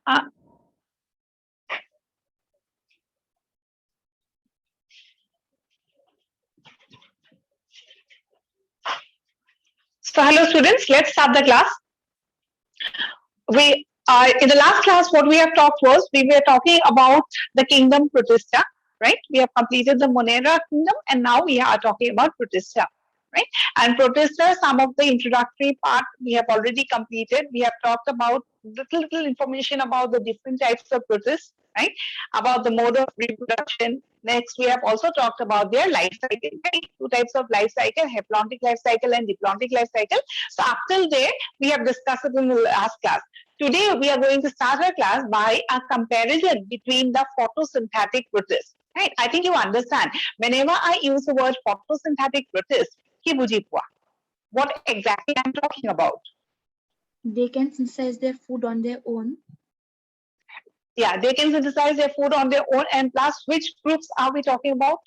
Uh, so hello students, let's start the class. We in the last class, what we have talked was we were talking about the kingdom Protista, right? We have completed the Monera kingdom, and now we are talking about Protista, right? And Protista, some of the introductory part we have already completed. We have talked about little information about the different types of protists, right? About the mode of reproduction. Next, we have also talked about their life cycle, right? Two types of life cycle: haplontic life cycle and diplontic life cycle. So up till there, we have discussed it in the last class. Today, we are going to start our class by a comparison between the photosynthetic protists. Right? I think you understand. Whenever I use the word photosynthetic protist, ki bujhi pua? What exactly I'm talking about? They can synthesize their food on their own. Yeah, they can synthesize their food on their own. And plus, which groups are we talking about?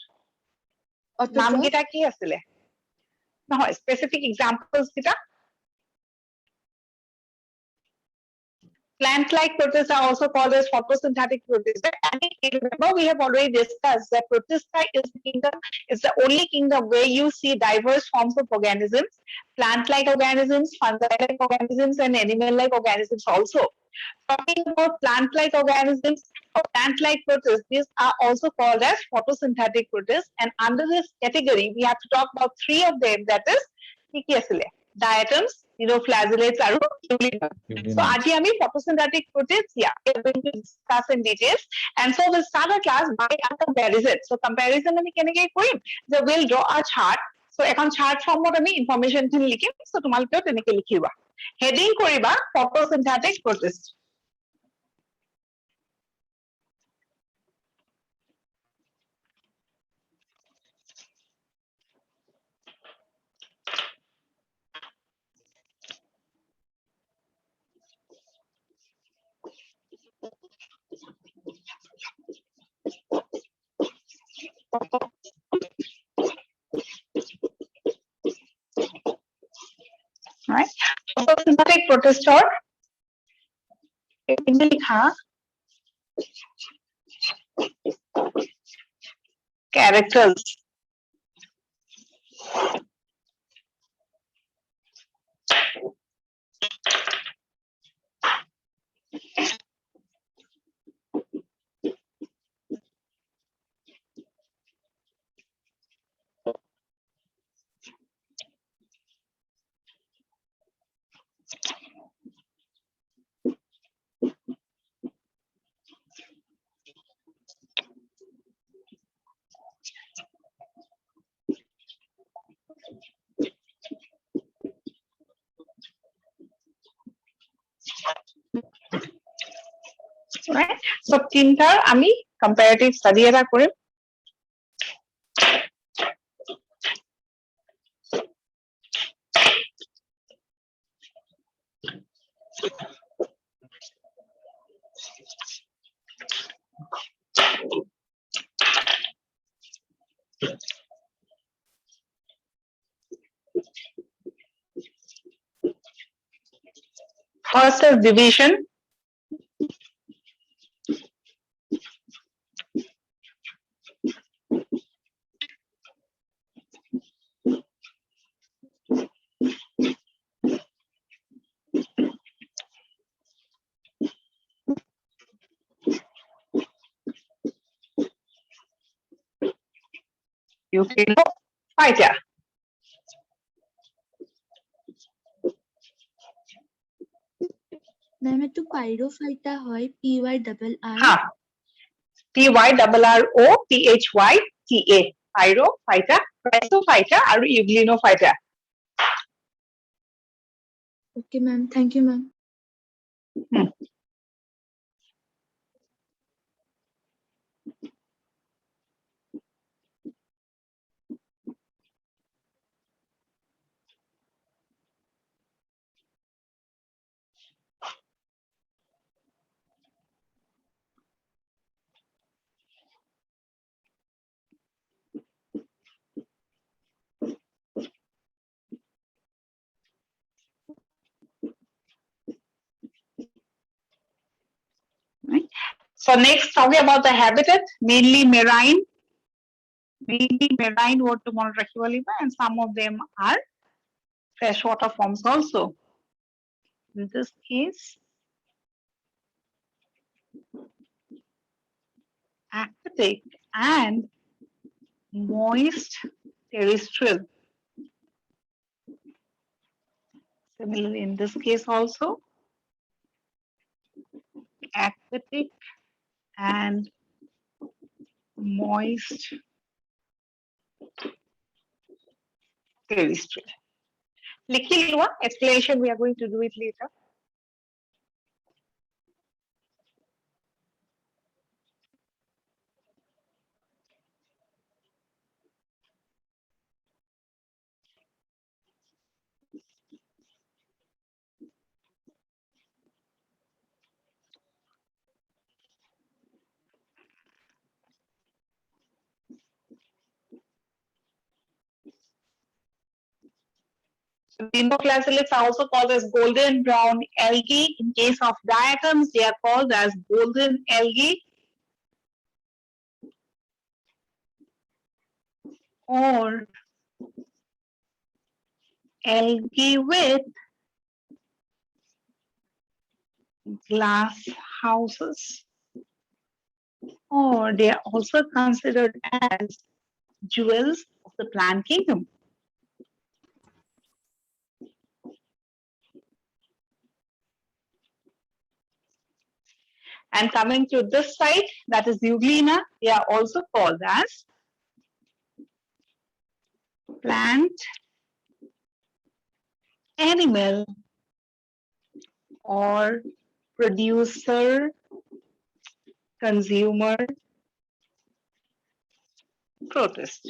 নাম কেইটা কি আছিলে? নহয়, specific examples কেইটা? Plant-like protists are also called as photosynthetic protists. And remember, we have already discussed that protista is the only kingdom where you see diverse forms of organisms, plant-like organisms, fungi-like organisms, and animal-like organisms also. Talking about plant-like organisms or plant-like protists, these are also called as photosynthetic protists. And under this category, we have to talk about three of them. That is, diatoms, flagellates, and so আজি আমি photosynthetic protists, yeah, we are going to discuss in details. And so we'll start our class by a comparison. So comparison আমি কেনেকৈ কৰিম? যে we'll draw a chart. So এখন chart formত আমি information খিনি লিখিম. So তোমালোকেও তেনেকৈ লিখিবা. Heading কৰিবা photosynthetic protist. Right? Photosynthetic protist characters. Right? So তিনটাৰ আমি comparative study এটা কৰিম. First is division. Eukaryote. Ma'am ये तो pyrophyta হয় PYRR. हाँ. PYRROPHYTA. Pyrophyta, Rhizophyta আৰু Euglenophyta. Okay, ma'am. Thank you, ma'am. So next, talking about the habitat, mainly marine word to mone rakhibo lagibo, and some of them are freshwater forms also. In this case, aquatic and moist terrestrial. Similarly, in this case also, aquatic and moist terrestrial. लिखी लिया, explanation we are going to do it later. Dinoflagellates are also called as golden brown algae. In case of diatoms, they are called as golden algae or algae with glass houses, or they are also considered as jewels of the plant kingdom. And coming to this side, that is Euglena, they are also called as plant, animal, or producer, consumer, protist.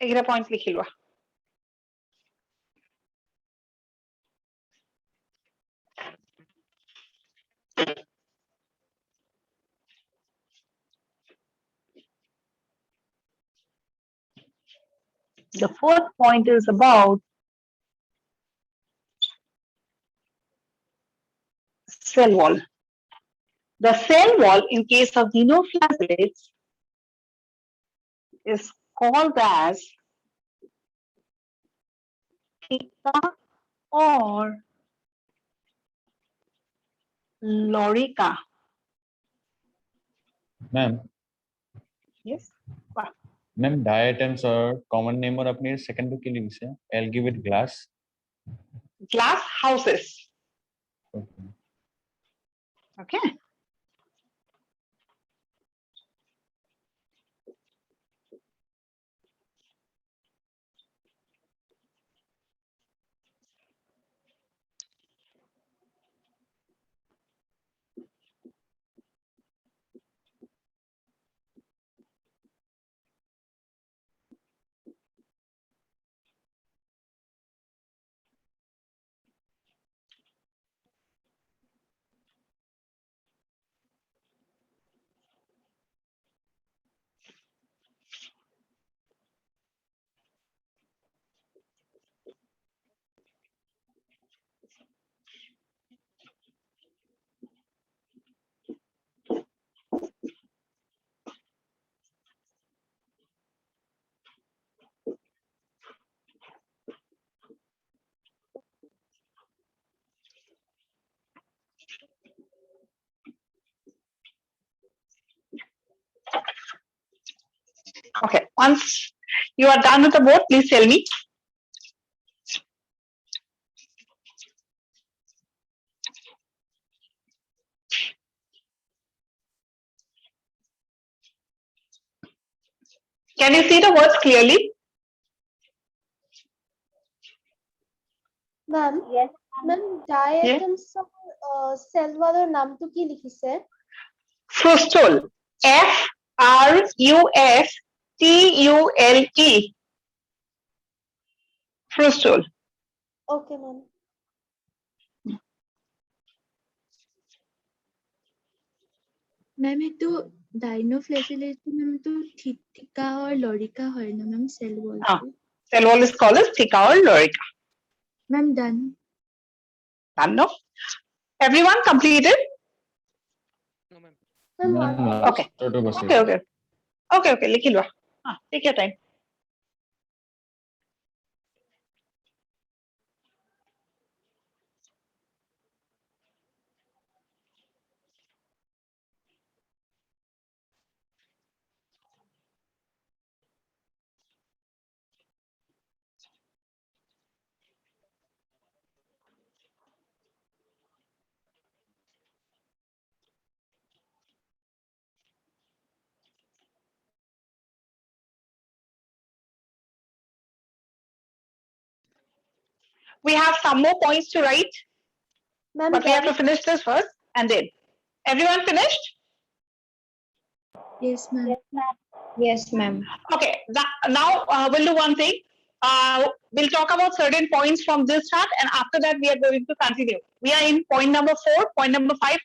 एग्रा point लिख लो. The fourth point is about cell wall. The cell wall in case of dinoflagellates is called as theca or lorica. Ma'am Yes. Ma'am diatoms और common name और अपने second book के लिए से algae with glass Glass houses. okay. Okay. Okay. Once you are done with the board, please tell me. Can you see the words clearly? Ma'am, Yes. ma'am, diatoms cell wall নাম তো কি লিখিছে? Frustule. Frustule. Frustule. Okay, ma'am. Ma'am ये तो डाइनोफ्लैजेलेट ma'am तो थिका और lorica है ना ma'am cell wall Ah. Cell wall is called as theca or lorica. Ma'am done. Done, no? Everyone completed? Ma'am, Ma'am, Okay. last two Okay, okay. Okay, लिख लो. Take your time. We have some more points to write, ma'am, but we have can to finish this first and then. Everyone finished? Yes, ma'am. Yes, ma'am. Okay, now we'll do one thing. We'll talk about certain points from this chart, and after that, we are going to continue. We are in point number 4, point number 5.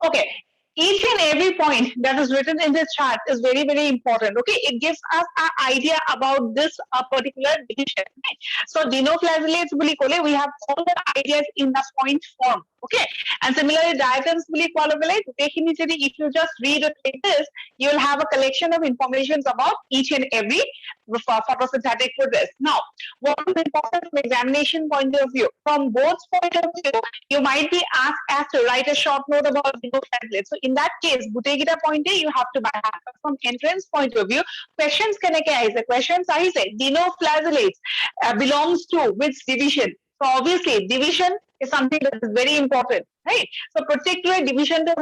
Okay, each and every point that is written in this chart is very, very important. Okay, it gives us an idea about this particular division. Right? So, dinoflagellates, we have all the ideas in the point form. Okay, and similarly, diatoms, if you just read it like this, you will have a collection of information about each and every photosynthetic process. Now, what is important from examination point of view? From both point of view, you might be asked to write a short note about dinoflagellates. So in that case, Buttegita point you have to buy. From entrance point of view, questions the questions are dinoflagellates belongs to which division? So obviously, division is something that is very important, right? So particular division to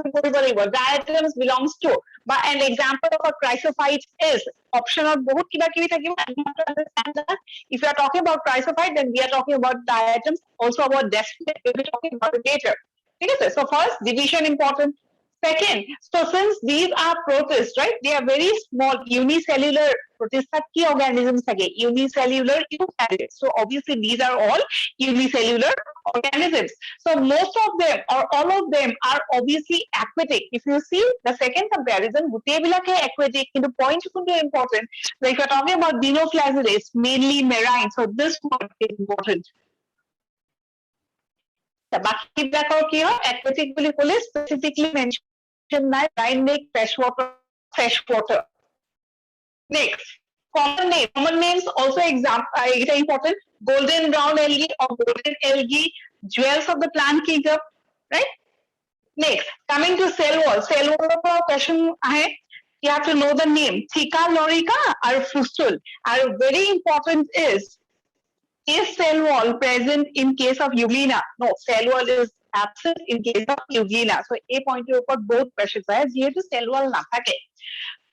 diatoms belongs to. But an example of a chrysophyte is option of bahut kiba kibi thakibo. If you are talking about chrysophyte, then we are talking about diatoms, also about desperate, we'll be talking about it later. Okay, so first, division important. Second, so since these are protists, right? They are very small, unicellular protistic organisms again, unicellular eukaryotes. So obviously these are all unicellular organisms. So most of them or all of them are obviously aquatic. If you see the second comparison, Buttebilake aquatic, in the point is important. Like we're talking about dinoflagellates, mainly marine. So this one is important. बाकी की हो aquatic বুলি ক'লে specifically mention নাই brine make fresh water. Next, common names also important. Golden brown algae or golden algae, jewels of the plant kingdom, right? Next, coming to cell wall. Cell wall का question है. You have to know the name. Theca, lorica, or fustule. And very important is cell wall present in case of Euglena? No, cell wall is absent in case of Euglena. So A point to both questions है. ये तो cell wall ना থাকে.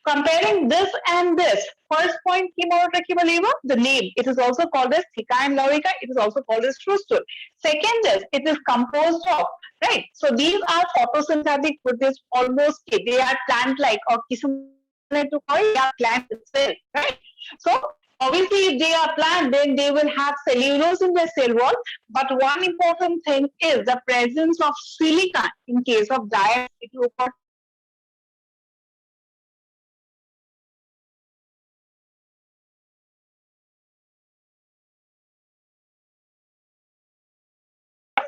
Comparing this and this, first point the name. It is also called as Theca and lorica. It is also called as fustule. Second is, it is composed of, right? So these are photosynthetic protists, almost they are plant-like or to plant itself, right? So obviously, if they are plant, then they will have cellulose in their cell wall. But one important thing is the presence of silica in case of diatoms.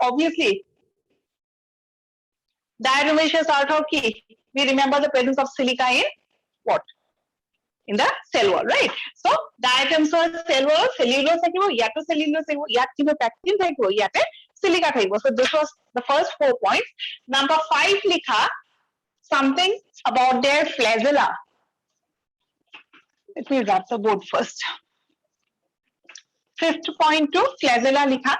Obviously, diatomaceous arthropods, we remember the presence of silica in what? In the cell wall, right? So diatoms or cell wall, cellulose থাকিব, ইয়াতে cellulose থাকিব, ইয়াত কিবা pectin থাকিব, ইয়াতে silica থাকিব. So this was the first 4 points. Number 5 লিখা something about their flagella. Let me wrap the board first. 5th point to flagella লিখা.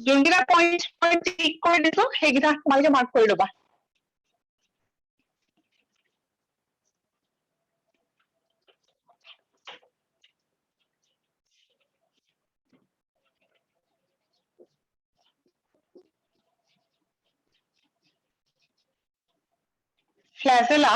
যোনকেইটা point ঠিক কৰি দিছো সেইকেইটা তোমালোকে mark কৰি ল'বা. Flagella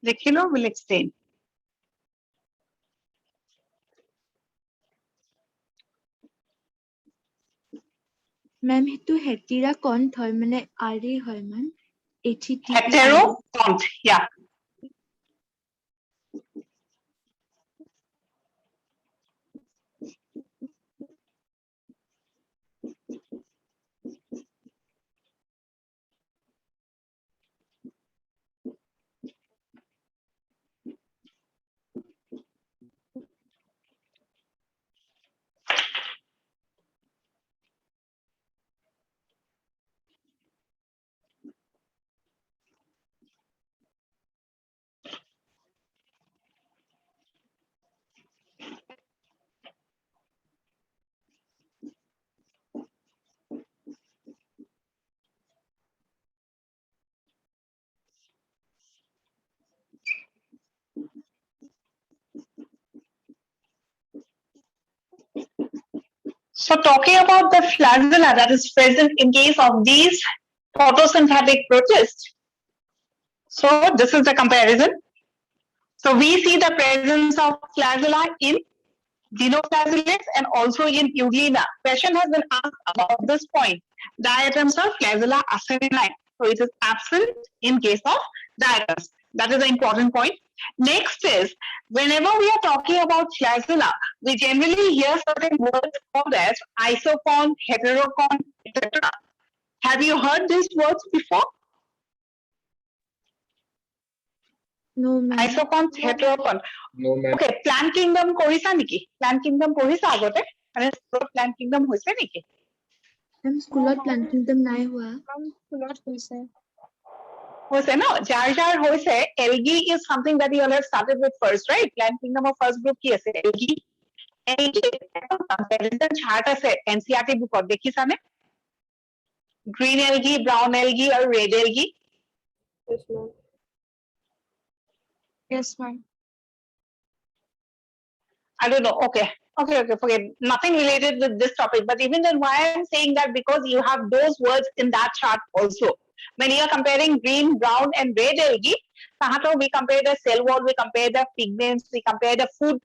Nikhilo will explain. মেম সেইটো হেটিৰা কণ্ঠ হয় মানে আৰি হয় মেম HETERA Heterocont, yeah. So talking about the flagella that is present in case of these photosynthetic protists. So this is the comparison. So we see the presence of flagella in dinoflagellates and also in Euglena. Question has been asked about this point. Diatoms of flagella acerinae. So it is absent in case of diatoms. That is the important point. Next is, whenever we are talking about flagella, we generally hear certain words called as isocon, heterocon, etc. Have you heard these words before? no ma'am Isocon, heterocon. No, ma'am. Okay, plant kingdom কৰিছা নেকি? Plant kingdom কৰিছা আগতে? মানে plant kingdom হৈছে নেকি? মেম স্কুলত plan kingdom নাই হোৱা স্কুলত হৈছে হৈছে ন? যাৰ হৈছে, algae is something that you all have started with first, right? Plant kingdom of first group কি আছে? Algae. Comparison chart আছে NCERT bookত দেখিছানে? Green algae, brown algae আৰু red algae. yes ma'am yes ma'am I don't know. Okay, forget. Nothing related with this topic. But even then, why I'm saying that because you have those words in that chart also. When you are comparing green, brown, and red algae, tahato we compare the cell wall, we compare the pigments, we compare the food,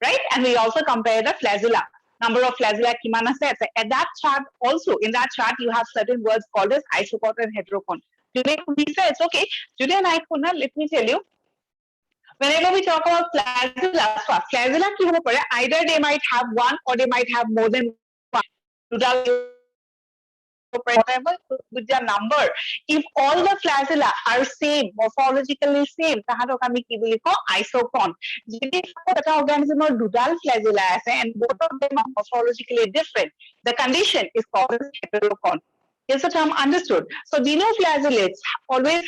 right? And we also compare the flagella. Number of flagella kimana sets. At that chart also, in that chart, you have certain words called as isocon and heterocon. Today, we say it's okay. Today, let me tell you. Whenever we talk about flagella কি হ'ব পাৰে? Either they might have one or they might have more than one. Whatever with their number. If all the flagella are same, morphologically same, তাহাঁতক আমি কি বুলি কওঁ? Isocon. যদি এটা organismৰ দুডাল flagella আছে and both of them are morphologically different, the condition is called as heterocon. Is the term understood? So dinoflagellates always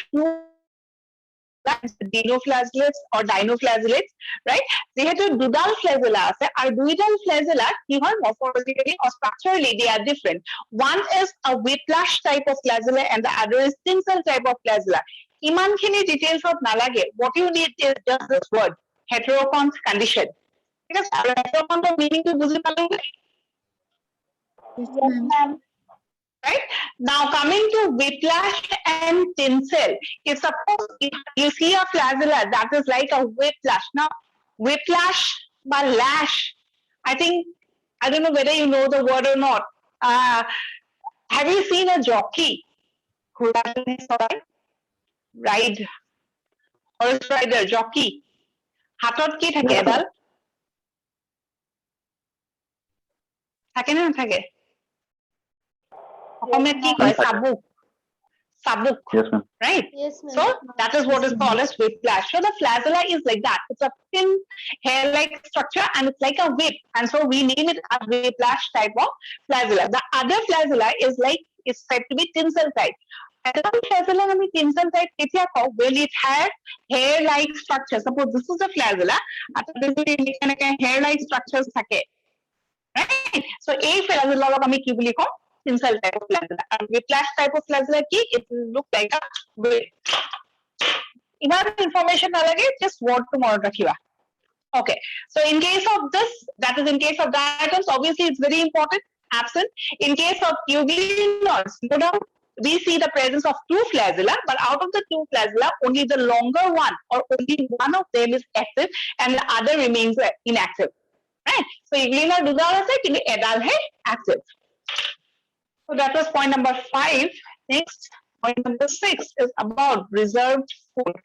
dinoflagellates or dinoflagellates, right? যেহেতু দুডাল flagella আছে আৰু দুইডাল flagella কি হয় morphologically or structurally they are different. One is a whiplash type of flagella and the other is tinsel type of flagella. ইমানখিনি details of নালাগে. What you need is just this word, heterocon's condition. Because heterocon's meaning to বুজি পালে? yes yes ma'am ma'am Right? Now coming to whiplash and tinsel. If suppose you see a flagella that is like a whiplash. Now whiplash by lash. I think, I don't know whether you know the word or not. Have you seen a jockey who ride horse rider jockey? হাতত কি থাকে এডাল? থাকে না থাকে? অসমীয়াত কি কয়? চাবুক. Sabuk, Yes, ma'am. right? yes ma'am So that is what is called as whiplash. So the flagella is like that. It's a thin hair-like structure and it's like a whip. And so we name it a whiplash type of flagella. The other flagella is like, it's said to be tinsel type. Another flagella I mean tinsel type when it has hair-like structure. Suppose this is a flagella, hair-like structures থাকে. Right? So a flagella আমি কি বুলি কওঁ? Tinsel type of flagella. And whiplash type of flagella ki it will look like a whip. Iman information nalage, just word to more rakhiba. Okay. So in case of this, that is in case of diatoms, obviously it's very important. Absent. In case of euglenoids, no doubt. we see the presence of two flagella, but out of the two flagella, only the longer one or only one of them is active and the other remains inactive. Right? So euglena দুডাল আছে কিন্তু এডালহে active. So that was point number 5. Next, point number 6 is about reserved food.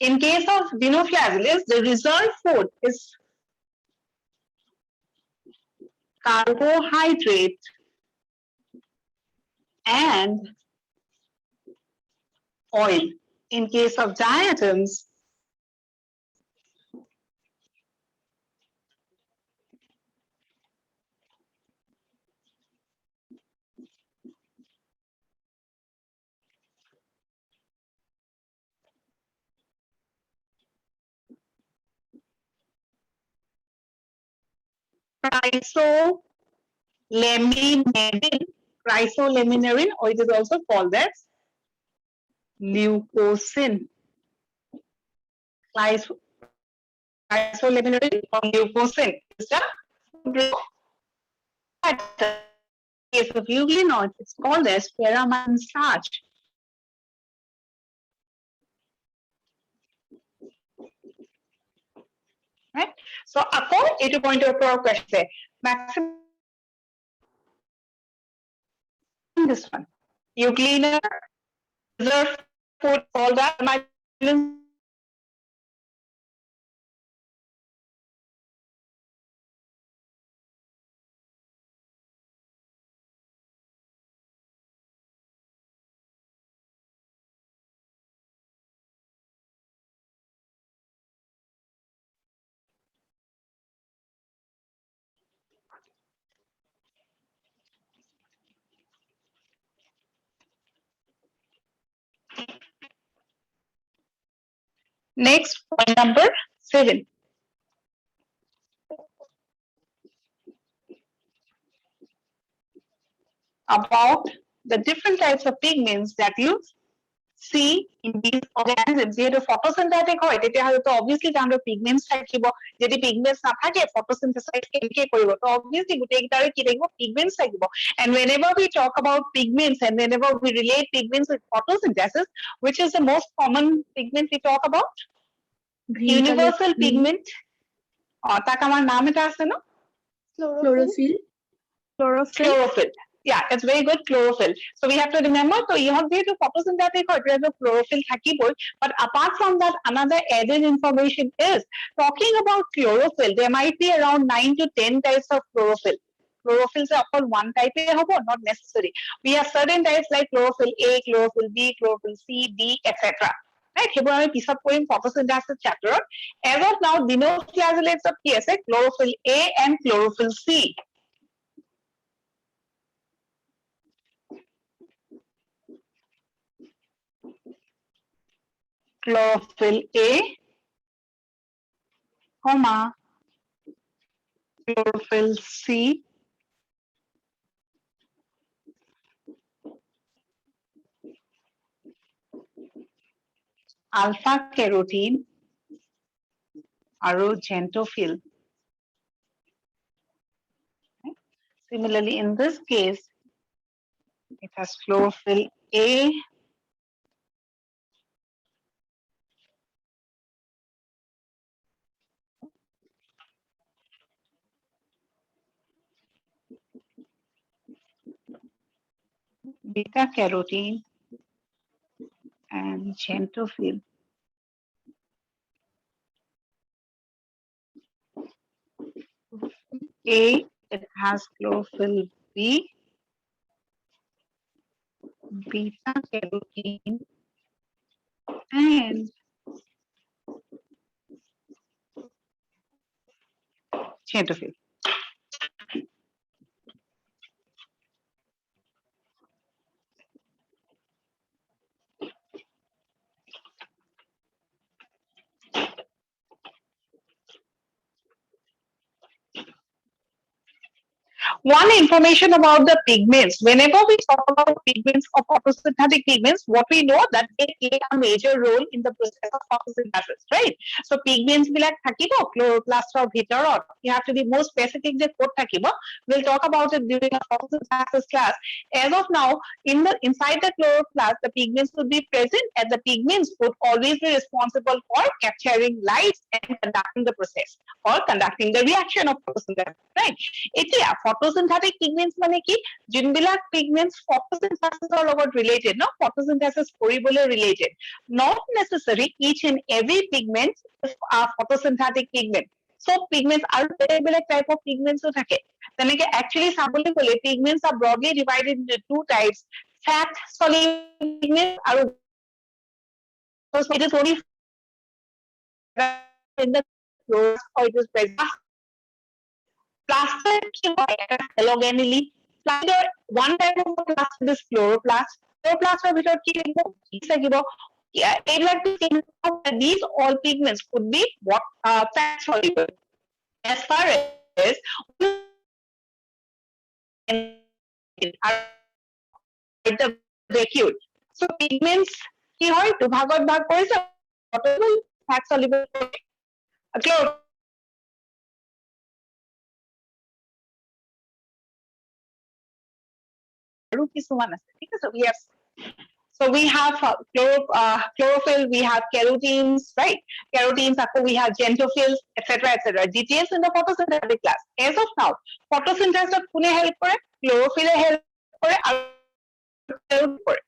In case of dinoflagellates, the reserved food is carbohydrate and oil. In case of diatoms, chrysolaminarin, or it is also called as leucosin. Chrysolaminarin or leucosin is the case of euglenoid, it's called as paramine starch. Right? So, according to point of question, maximum this one. Euglena reserve food called as next point number 7. About the different types of pigments that you see in these organisms. যেহেতু photosynthetic হয় তেতিয়াহ'লে তো obviously তাহাঁতৰ pigments থাকিব, যদি pigments নাথাকে photosynthesize কেনেকে কৰিব, তো obviously গোটেইকেইটাৰে কি থাকিব, pigments থাকিব. And whenever we talk about pigments and whenever we relate pigments with photosynthesis, which is the most common pigment we talk about? Green Universal color, pigment. তাক আমাৰ নাম এটা আছে ন? Chlorophyll. Chlorophyll. Yeah, it's very good, chlorophyll. So we have to remember, so you have to photosynthetic or chlorophyll thakiboi. But apart from that, another added information is talking about chlorophyll. There might be around 9 to 10 types of chlorophyll. Chlorophyll is all one type, not necessary. We have certain types like chlorophyll A, chlorophyll B, chlorophyll C, D, etc. Right? Here we piece up in photosynthesis chapter. As of now, dinoflagellates of PSA, chlorophyll A and chlorophyll C. Chlorophyll A, comma, chlorophyll C, alpha carotene, আৰু xanthophyll. Similarly, in this case, it has chlorophyll A, beta carotene, and xanthophyll. A, it has chlorophyll B, beta carotene, and xanthophyll. One information about the pigments. Whenever we talk about pigments or photosynthetic pigments, what we know that they play a major role in the process of photosynthesis, right? So pigments bilak thakibo chloroplast or bhitorot. You have to be more specific je code thakibo. We'll talk about it during a photosynthesis class. As of now, inside the chloroplast, the pigments would be present, and the pigments would always be responsible for capturing light and conducting the process or conducting the reaction of photosynthesis, right? এতিয়া photosynthetic pigments মানে কি যোনবিলাক pigments photosynthesis ৰ লগত related ন photosynthesis কৰিবলৈ related, not necessary each and every pigment is a photosynthetic pigment. So pigments আৰু বেলেগ type of pigments ও থাকে তেনেকে actually চাবলৈ গ'লে pigments are broadly divided into two types, fat soluble pigments আৰু it is only in the chloride or it is present plaster কি হয় এটা halogenally plaster one type of plaster is chloroplast. Chloroplast এর ভিতর কি থাকিব কি থাকিব এইবিলাক these all pigments could be what fat soluble as far as the vacuole. So pigments কি হয় দুভাগত ভাগ কৰিছে soluble fat soluble আৰু কিছুমান আছে ঠিক আছে we have chlorophyll, we have carotenes, right? Carotenes, we have xanthophylls, etc. Details in the photosynthetic class. As of now, photosynthesis কোনে help কৰে chlorophyll help কৰে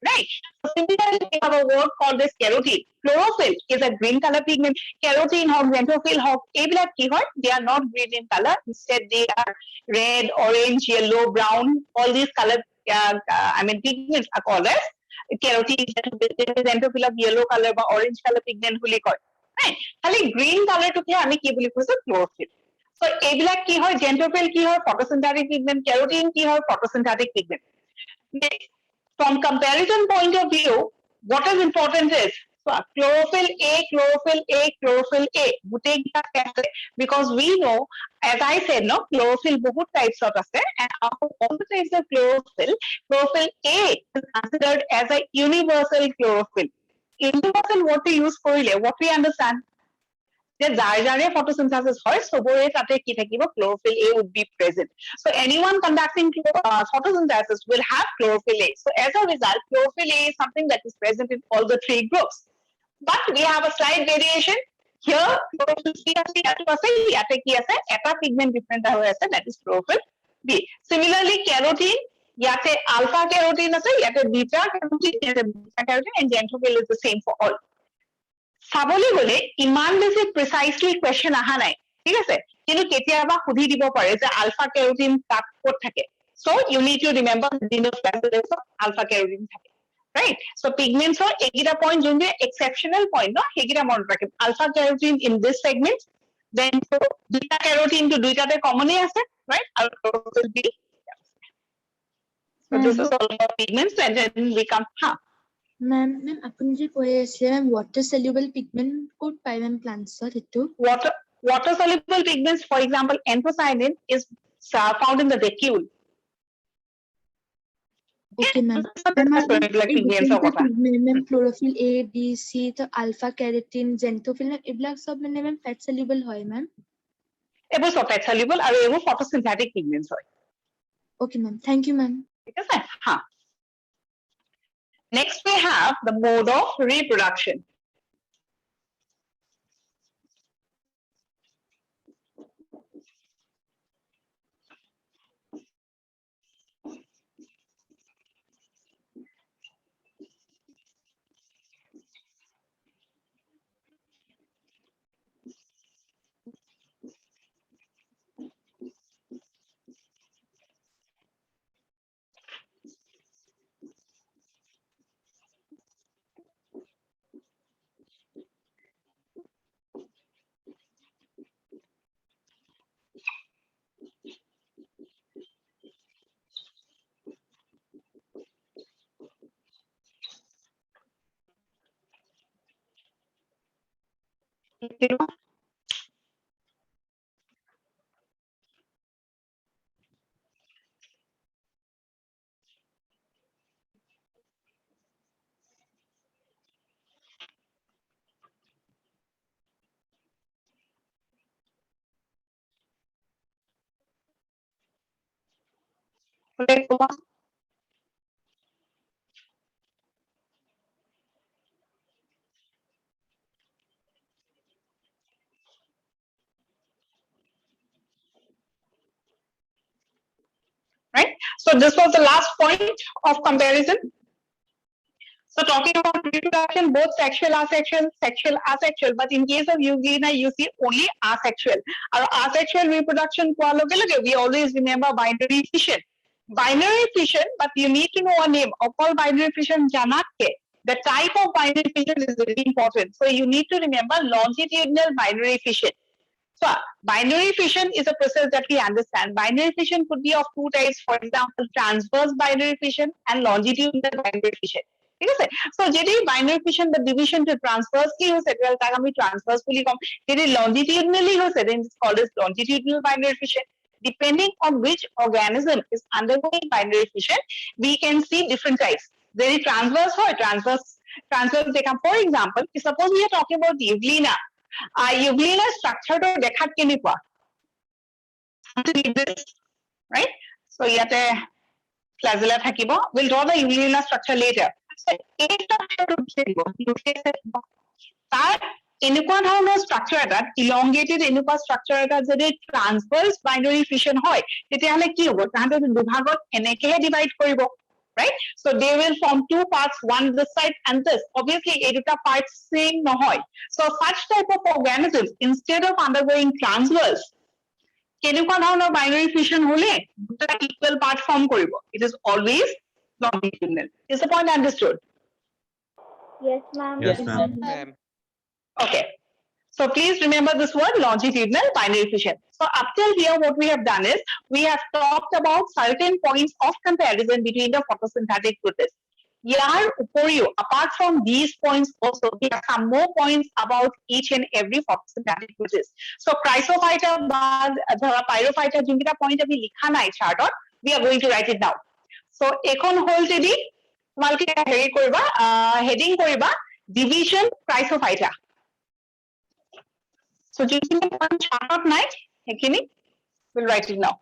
right? So similarly, we have a word called as carotene. Chlorophyll is a green color pigment. Carotene hawk, xanthophylls hawk, এইবিলাক কি হয়? They are not green in color. Instead, they are red, orange, yellow, brown. All these color, pigments are called as carotene. Xanthophylls of yellow color বা orange color pigment বুলি কয়, right? খালি green color টোকে আমি কি বুলি কৈছো chlorophyll. So এইবিলাক কি হয়? Xanthophylls কি হয়? Photosynthetic pigment. Carotene কি হয়? Photosynthetic pigment. From comparison point of view, what is important is chlorophyll A, chlorophyll A, chlorophyll A. Because we know, as I said, no, chlorophyll both types of আছে, and out of all the types of chlorophyll, chlorophyll A is considered as a universal chlorophyll. Universal what we use কৰিলে, what we understand? যে যাৰ যাৰে photosynthesis হয় সবৰে তাতে কি থাকিব chlorophyll A would be present. So anyone conducting photosynthesis will have chlorophyll A. So as a result, chlorophyll A is something that is present in all the three groups. But we have a slight variation. Here chlorophyll C আছে ইয়াতে কি আছে এটা pigment different হৈ আছে, that is chlorophyll B. Similarly carotene ইয়াতে alpha carotene আছে ইয়াতে beta carotene and xanthophylls is the same for all. চাবলৈ গলে ইমান বেছি প্ৰিসাইসলি কোৱেশ্চন আহা নাই ঠিক আছে কিন্তু কেতিয়াবা সুধি দিব পাৰে যে আলফা কেৰোটিন কাক ক'ত থাকে so you need to remember the specifics of alpha carotene থাকে right so pigments are egida point যোনটো exceptional point no হেগিটা মনত ৰাখিব alpha carotene in this segment then beta carotene to দুইটাতে কমনে আছে right আৰু will be so this is all about pigments and then we come Ma'am, আপুনি যে কৈ আছিলে ma'am water soluble pigment ক'ত পায় ma'am plants হেতু water soluble pigments for example anthocyanin is found in the vacuole. Okay ma'am. Ma'am chlorophyll A, B, C, তো alpha carotene, xanthophylls এইবিলাক সব মানে ma'am fat soluble হয় ma'am. এইবোৰ সব fat soluble আৰু এইবোৰ photosynthetic pigments হয়. Okay ma'am. Thank you ma'am. ঠিক আছে Next we have the mode of reproduction. Right? So this was the last point of comparison. So talking about reproduction, both sexual, asexual, but in case of Euglena, you see only asexual. Our asexual reproduction, we always remember binary fission. Binary fission, but you need to know a name. Of all binary fission, janakke. The type of binary fission is very important. So you need to remember longitudinal binary fission. So binary fission is a process that we understand. Binary fission could be of two types, for example, transverse binary fission and longitudinal binary fission. ঠিক আছে so যেটি binary fission বা division two transfers কি হইছে তেল তাক আমি transfers বলি কম যেটি লংজিটিউডনালি হইছে then it's called as longitudinal binary fission. Depending on which organism is undergoing binary fission, we can see different types. There is transverse dekha. For example, suppose we are talking about Euglena. Euglena structure to dekhat kenekua, right? So yate flagella thakibo. We'll draw the Euglena structure later. তার এনেকুৱা ধৰণৰ structure এটা elongated এনেকুৱা structure এটা যদি ট্ৰান্সভাৰ্স binary fission হয় তেতিয়াহলে কি হ'ব তাহাঁতে দুভাগত এনেকেহে ডিভাইড কৰিব right so they will form two parts one this side and this obviously এই দুটা parts same নহয় so such type of organisms instead of undergoing transverse কেনেকুৱা ধৰণৰ বাইনাৰী ফিশন হলে দুটা ইকুৱেল পাৰ্ট ফৰ্ম কৰিব it is always longitudinal. Is the point understood? Yes, ma'am. Yes, ma'am. Okay. So please remember this word longitudinal binary fission. So up till here what we have done is we have talked about certain points of comparison between the photosynthetic process. Yar uporiyo, apart from these points also we have some more points about each and every photosynthetic process. So chrysophyta ba dhara pyrophyta junkita point abhi likha nai chart we are going to write it down. So ekhon hol tedi তোমালোকে হেৰি কৰিবা heading কৰিবা division ক্ৰাইসোফাইটা so যিখিনি চাৰ্টত নাই সেইখিনি we'll write it now.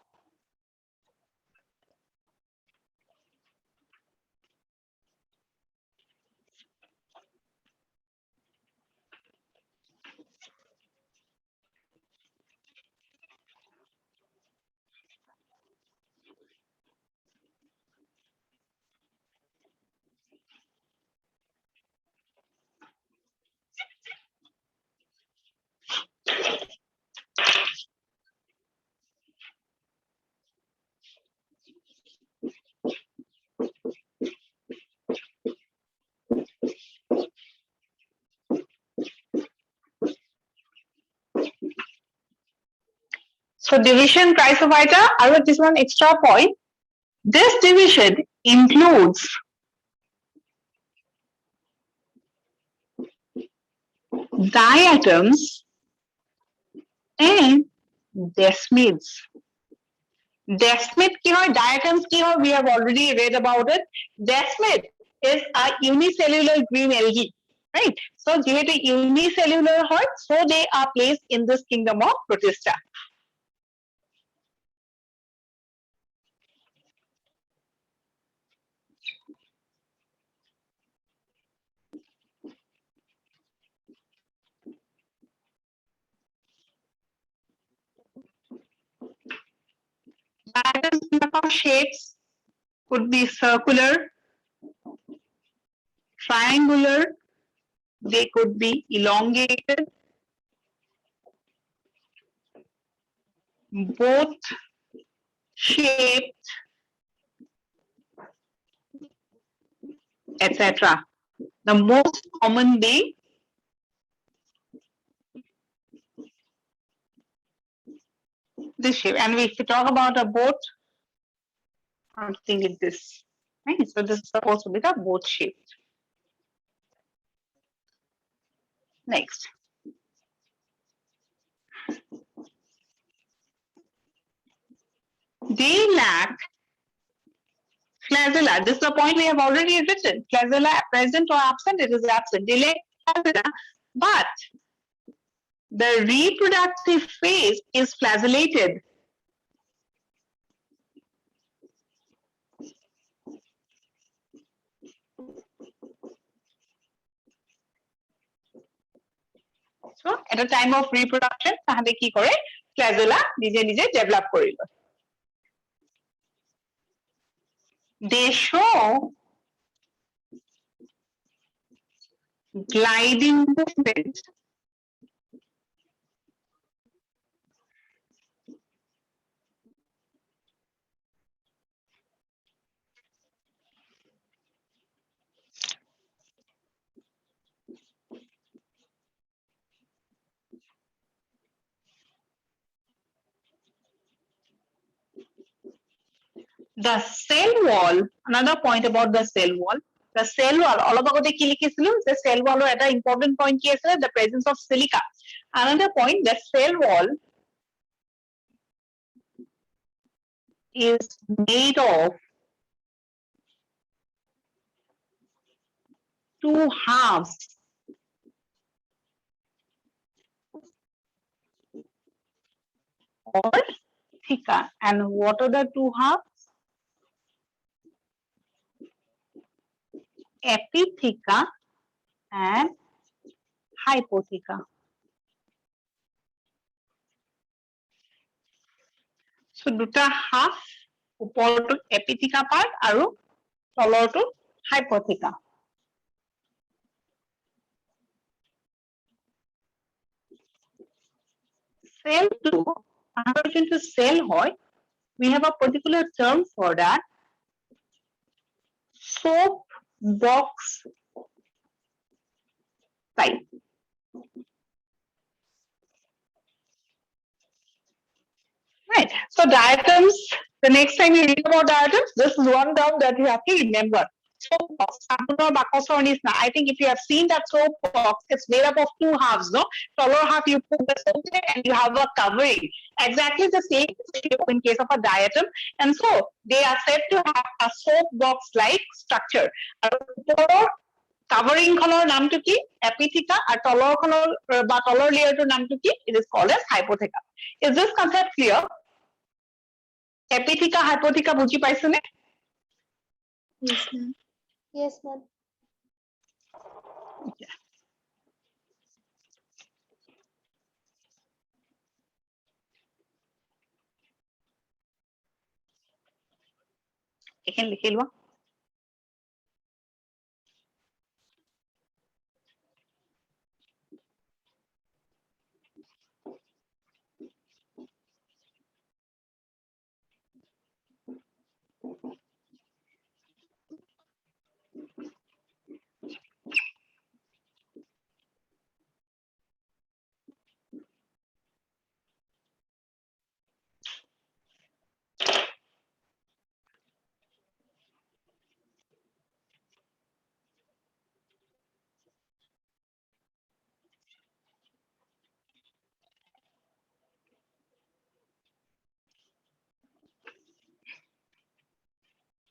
So division chrysophyta, I will just one extra point. This division includes diatoms and desmids. Desmid ki hoy, diatoms ki hoy, we have already read about it. Desmid is a unicellular green algae, right? So jehetu unicellular hoy, so they are placed in this kingdom of Protista. Diatoms shapes could be circular, triangular, they could be elongated, both shaped, etc. The most common being this shape. And if we talk about a boat, I think it's this. Right? So this is supposed to be the boat shaped. Next. They lack flagella. This is the point we have already written. Flagella present or absent, it is absent. They lack flagella, but the reproductive phase is flagellated. So at a time of reproduction তাহলে কি করে flagella নিজে নিজে develop কৰি লয় they show gliding movement the cell wall another point about the cell wall the cell wall অলপ আগতে কি লিখিছিলো যে cell wall ৰ এটা important point কি আছে the presence of silica another point the cell wall is made of two halves or theca and what are the two halves epitheca and hypotheca so দুটা half ওপৰটো epitheca part আৰু তলৰটো hypotheca cell 2 আমাৰ যোনটো cell হয় we have a particular term for that soap box type right so diatoms the next time you read about diatoms this is one term that you have to remember soap box আপোনাৰ বাকচৰ নিচিনা I think if you have seen that soap box it's made up of two halves no তলৰ half you put the soap there and you have a covering exactly the same in case of a diatom and so they are said to have a soap box like structure আৰু ওপৰৰ covering খনৰ নামটো কি epitheca আৰু তলৰ খনৰ বা তলৰ লেয়াৰটোৰ নামটো কি it is called as hypotheca is this concept clear epitheca hypotheca বুজি পাইছনে Yes, ma'am. Yes, ma'am. okay. এইখিনি লিখি লোৱা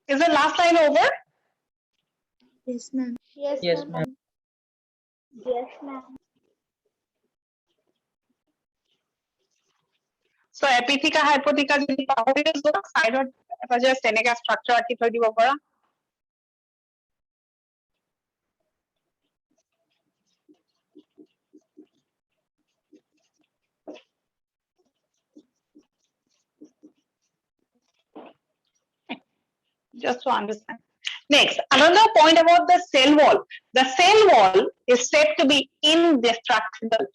is the last line over Yes, ma'am. Yes, Yes, ma'am. ma'am. Yes, ma'am. so epitheca hypotheca যদি পাহৰি যোৱা সাইডত এটা just এনেকা structure আঁকি থৈ দিব পাৰা just to understand. Next, another point about the cell wall. The cell wall is said to be indestructible.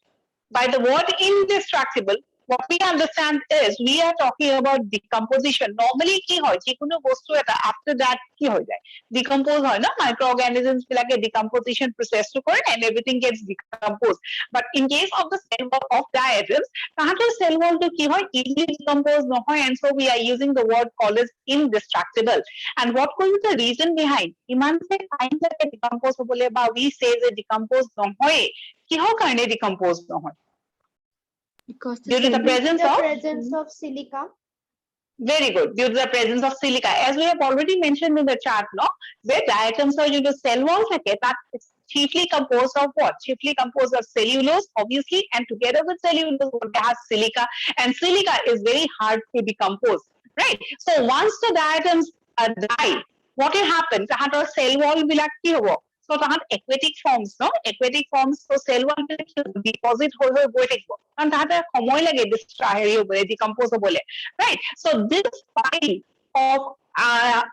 By the word indestructible, what we understand is we are talking about decomposition. Normally, কি হয় যিকোনো বস্তু এটা after that কি হৈ যায় decompose হয় না microorganisms বিলাকে decomposition process টো কৰে and everything gets decomposed. But in case of the cell wall of diatoms, তাহাঁতৰ cell wall টো কি হয় easily decompose নহয় and so we are using the word called as indestructible. And what could be the reason behind? ইমান যে time লাগে decompose হ'বলে বা we say যে decompose নহয় কিহৰ কাৰণে decompose নহয় Because due to the presence The of presence of silica. very good due to the presence of silica as we have already mentioned in the chart no where diatoms are due to cell wall থাকে that is chiefly composed of what chiefly composed of cellulose obviously and together with cellulose it has silica and silica is very hard to decompose right so once the diatoms die what will happen তাহাঁতৰ cell wall বিলাক কি হ'ব So তাহাত aquatic forms, no? Aquatic forms, so cell wall deposit হৈ গৈ থাকিব কাৰণ তাহাঁতে সময় লাগে হেৰি হ'বলে decompose হ'বলে, right? So this pile of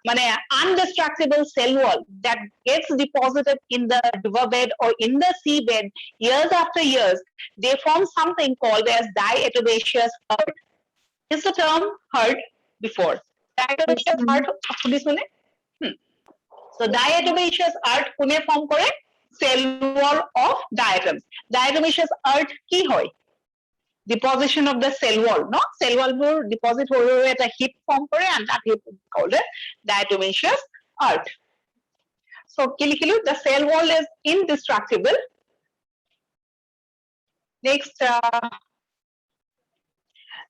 মানে undestructible cell wall that gets deposited in the riverbed or in the seabed years after years, they form something called as diatomaceous earth. Is the term heard before? Diatomaceous earth শুনিছনে? So diatomaceous earth কোনে form কৰে? Cell wall of diatoms. Diatomaceous earth কি হয়? Deposition of the cell wall, no? Cell wall বোৰ deposit হৈ এটা heap form কৰে and that heap is called a diatomaceous earth. So কি লিখিলো? The cell wall is indestructible. Next,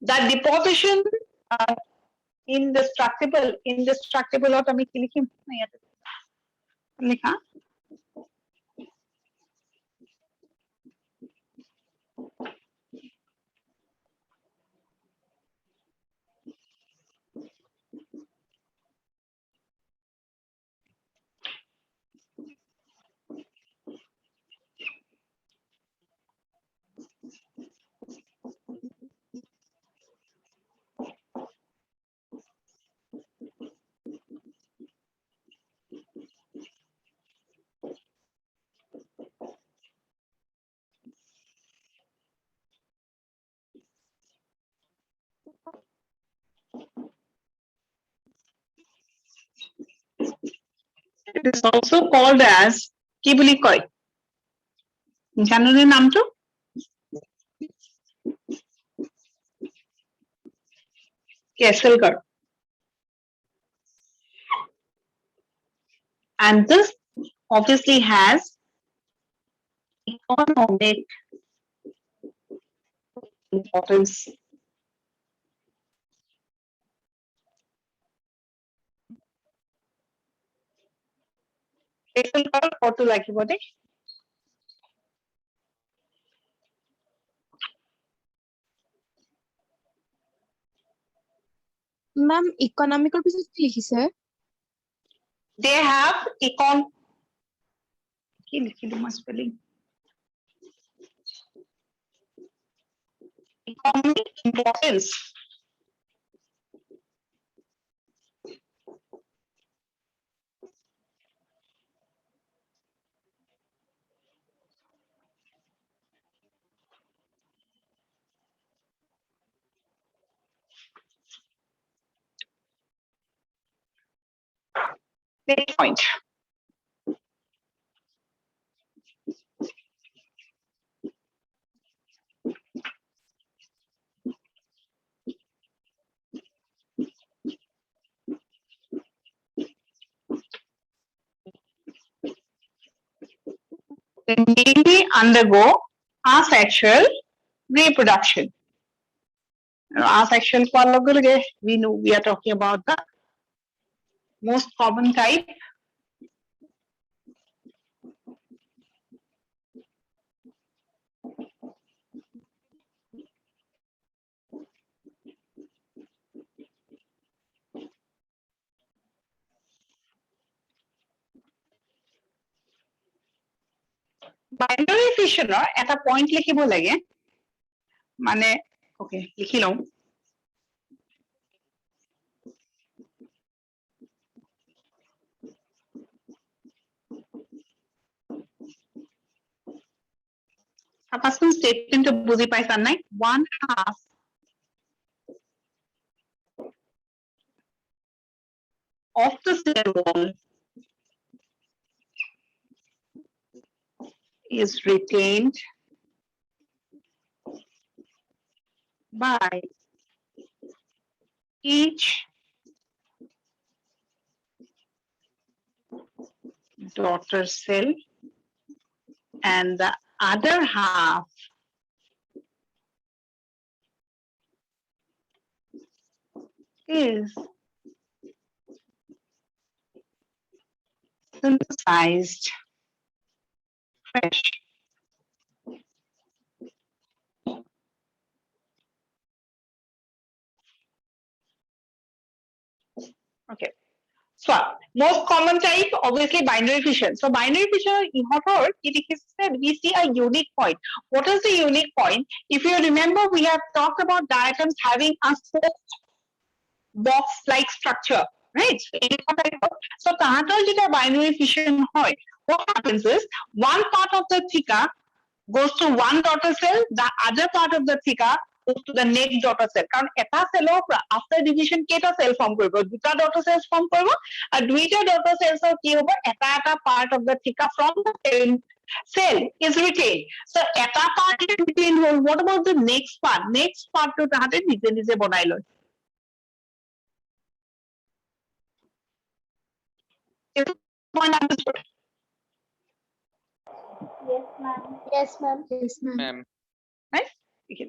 the deposition indestructible ত আমি কি লিখিম? ইয়াতে লিখা It is also called as কি বুলি কয়? জানুনে নামটো? Kesselgarh. And this obviously has economic importance. Kesselgarh কত লাগিব দেই? Ma'am, economical পিছত কি লিখিছে? They have কি লিখিলো মই spelling? Economic importance. Next point. They mainly undergo asexual reproduction. Asexual কোৱাৰ লগে লগে we know we are talking about the most common type. Binary fission এটা point লিখিব লাগে মানে okay লিখি লওঁ চাবাচোন statementটো বুজি পাইছা নাই 1/2 of the cell wall is retained by each daughter cell and the other half is synthesized fresh. Okay. So most common type obviously binary fission. So binary fission ইহতৰ কি দেখিছে we see a unique point. What is the unique point? If you remember, we have talked about diatoms having a box-like structure, right? So তাহাঁতৰ যেতিয়া binary fission হয়, what happens is one part of the theta goes to one daughter cell, the other part of the theta goes to the next daughter cell. কারণ এটা cell-ৰ পৰা after division কেইটা cell form কৰিব? দুটা daughter cells form কৰিব, আৰু দুইটা daughter cells-ৰ কি হ'ব? এটা part of the theta from the parent cell is retained. So এটা part retained হ'ল. What about the next part? Next part to তাহাঁতে নিজে নিজে বনাই লয়. Is it point understood? Yes, ma'am. Yes, ma'am. Yes, ma'am. Ma'am. Right? Okay.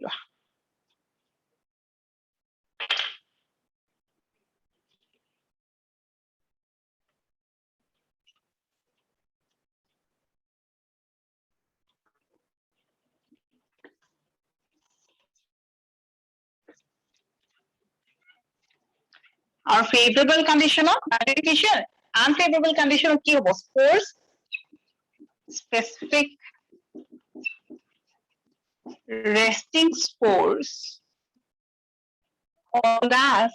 Our favorable condition of identification, unfavorable condition of কি হ'ব? Spores, specific resting spores, called as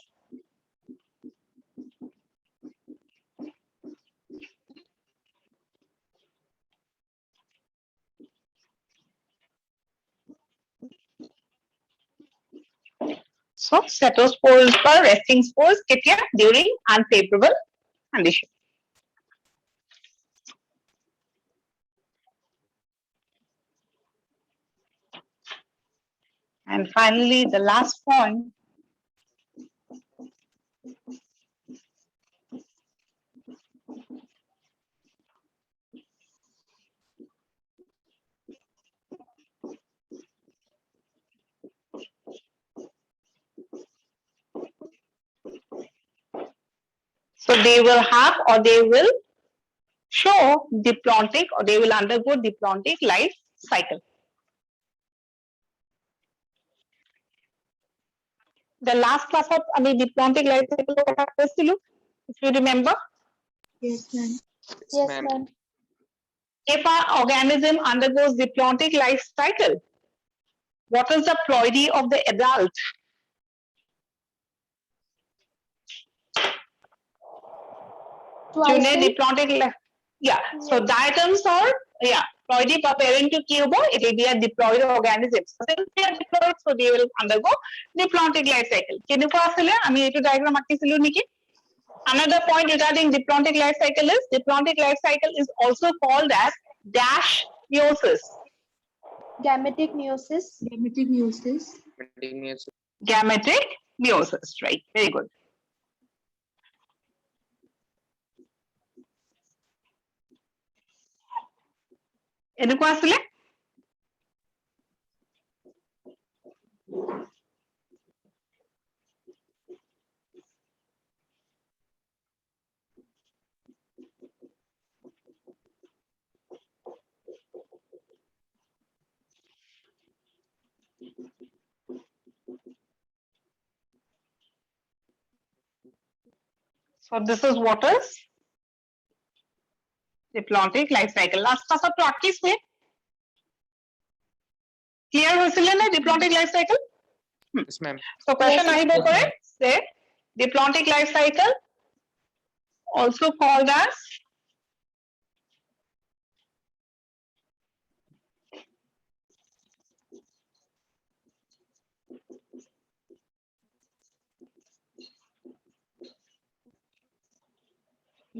so cetospores or resting spores কেতিয়া? During unfavorable condition. And finally, the last point. So they will have or they will show diplontic or they will undergo diplontic life cycle. The last class of diplontic life cycle কথা কৈছিলো, if you remember. Yes, ma'am. Yes, ma'am. ma'am. If an organism undergoes diplontic life cycle, what is the ploidy of the adult? Twice. Diplontic life. Yeah. So diatoms are ploidy বা parent to কি হ'ব? It will be a diploid organism. So since they are diploid, so they will undergo diplontic life cycle. কেনেকুৱা আছিলে? আমি এইটো diagram আঁকিছিলো নেকি? Another point regarding diplontic life cycle is diplontic life cycle is also called as dash meiosis. Gametic meiosis. Gametic meiosis. Gametic meiosis, right? Very good. এনেকুৱা আছিলে? So this is what is diplontic life cycle. Last class of practice में clear হৈছিলে নে diplontic life cycle? Yes, ma'am. So question Yes, আহিব পাৰে say diplontic life cycle also called as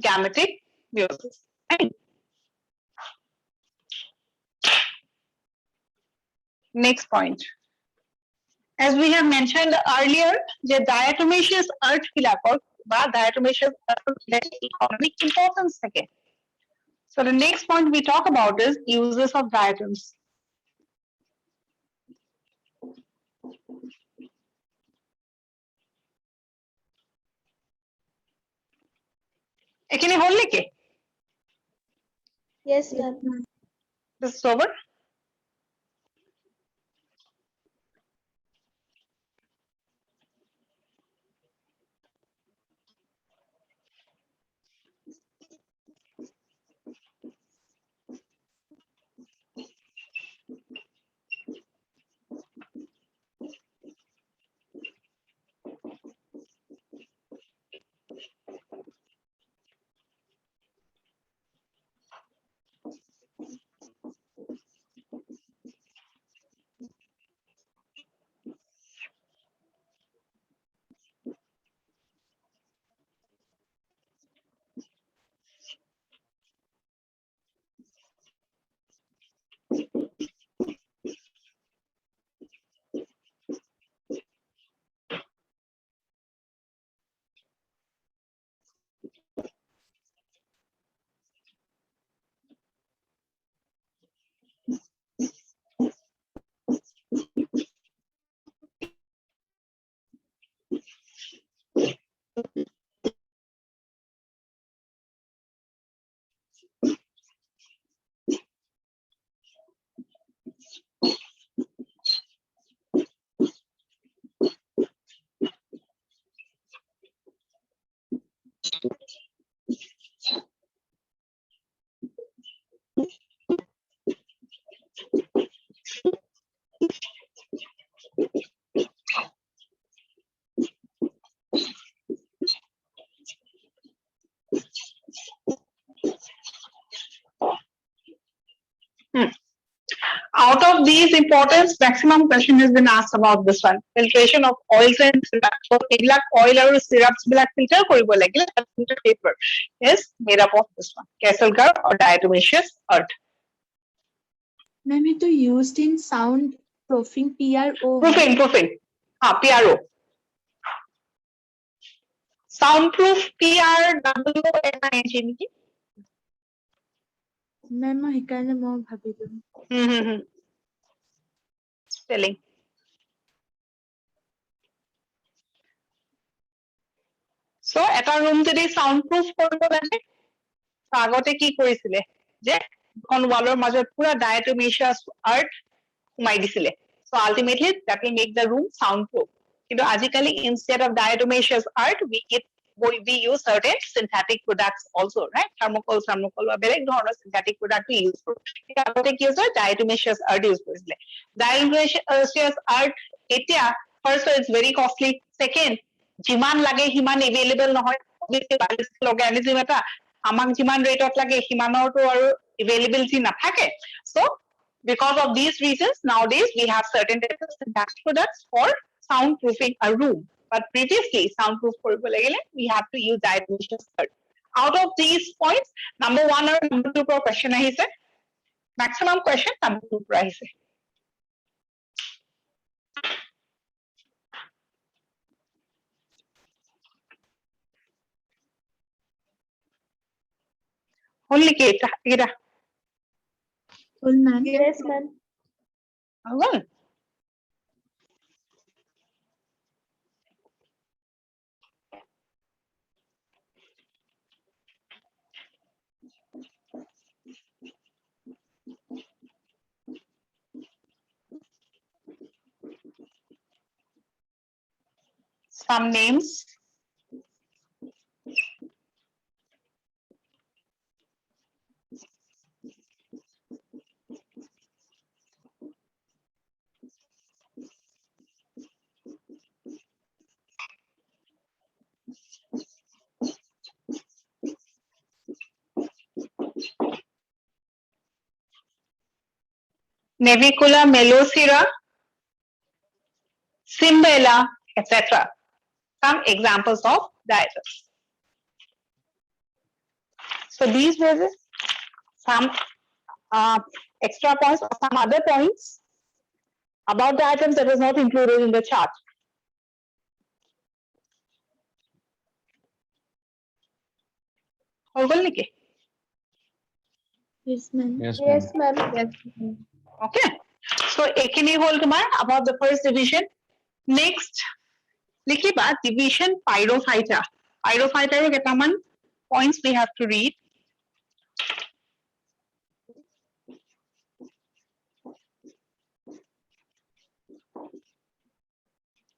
gametic meiosis. Right? Next point. As we have mentioned earlier, যে diatomaceous earth বিলাকৰ বা diatomaceous earth বিলাকৰ economic importance থাকে. So the next point we talk about is uses of diatoms. এইখিনি হ'ল নেকি? Yes, ma'am. This is over. its importance, maximum question has been asked about this one. Filtration of oils and syrups. So, এইবিলাক oil আৰু syrups বিলাক filter কৰিব লাগিলে, that filter paper is made up of this one, Kesselgar or diatomaceous earth. Ma'am, it used in sound proofing, PRO. Proofing. PRO. Soundproof, PRWNING. Ma'am, সেইকাৰণে মই ভাবিলো। Spelling. So, এটা room যদি soundproof কৰিব লাগে, আগতে কি কৰিছিলে যে এখন ৱালৰ মাজত পুৰা diatomaceous earth সোমাই দিছিলে। So ultimately that will make the room soundproof. কিন্তু আজিকালি instead of diatomaceous earth we use certain synthetic products also, right? Thermocol বা বেলেগ ধৰণৰ synthetic product use কৰো। কিন্তু আগতে কি হৈছিল diatomaceous earth use কৰিছিলে। Diatomaceous earth এতিয়া first it's very costly, second যিমান লাগে সিমান available নহয়, obviously biological organism এটা আমাক যিমান ৰেটত লাগে সিমানৰটো আৰু availability নাথাকে। So because of these reasons, nowadays we have certain synthetic products for soundproofing a room. But previously, soundproof কৰিব লাগিলে we have to use diatomaceous earth. Out of these points, number 1 or number 2 per question আহিছে, maximum question number 2 per আহিছে। Only এটা Full ma'am. Yes, ma'am. well, some names. Navicula melosira, Cimbella, etc. Some examples of diatoms. So these were some extra points or some other points about diatoms that was not included in the chart. All good, Nikki? Yes, ma'am. Yes, Yes, ma'am. ma'am. Okay. So ekini hol tomar about the first division. Next, likhiba division pyrophyta. Pyrophyta ro ketaman points we have to read.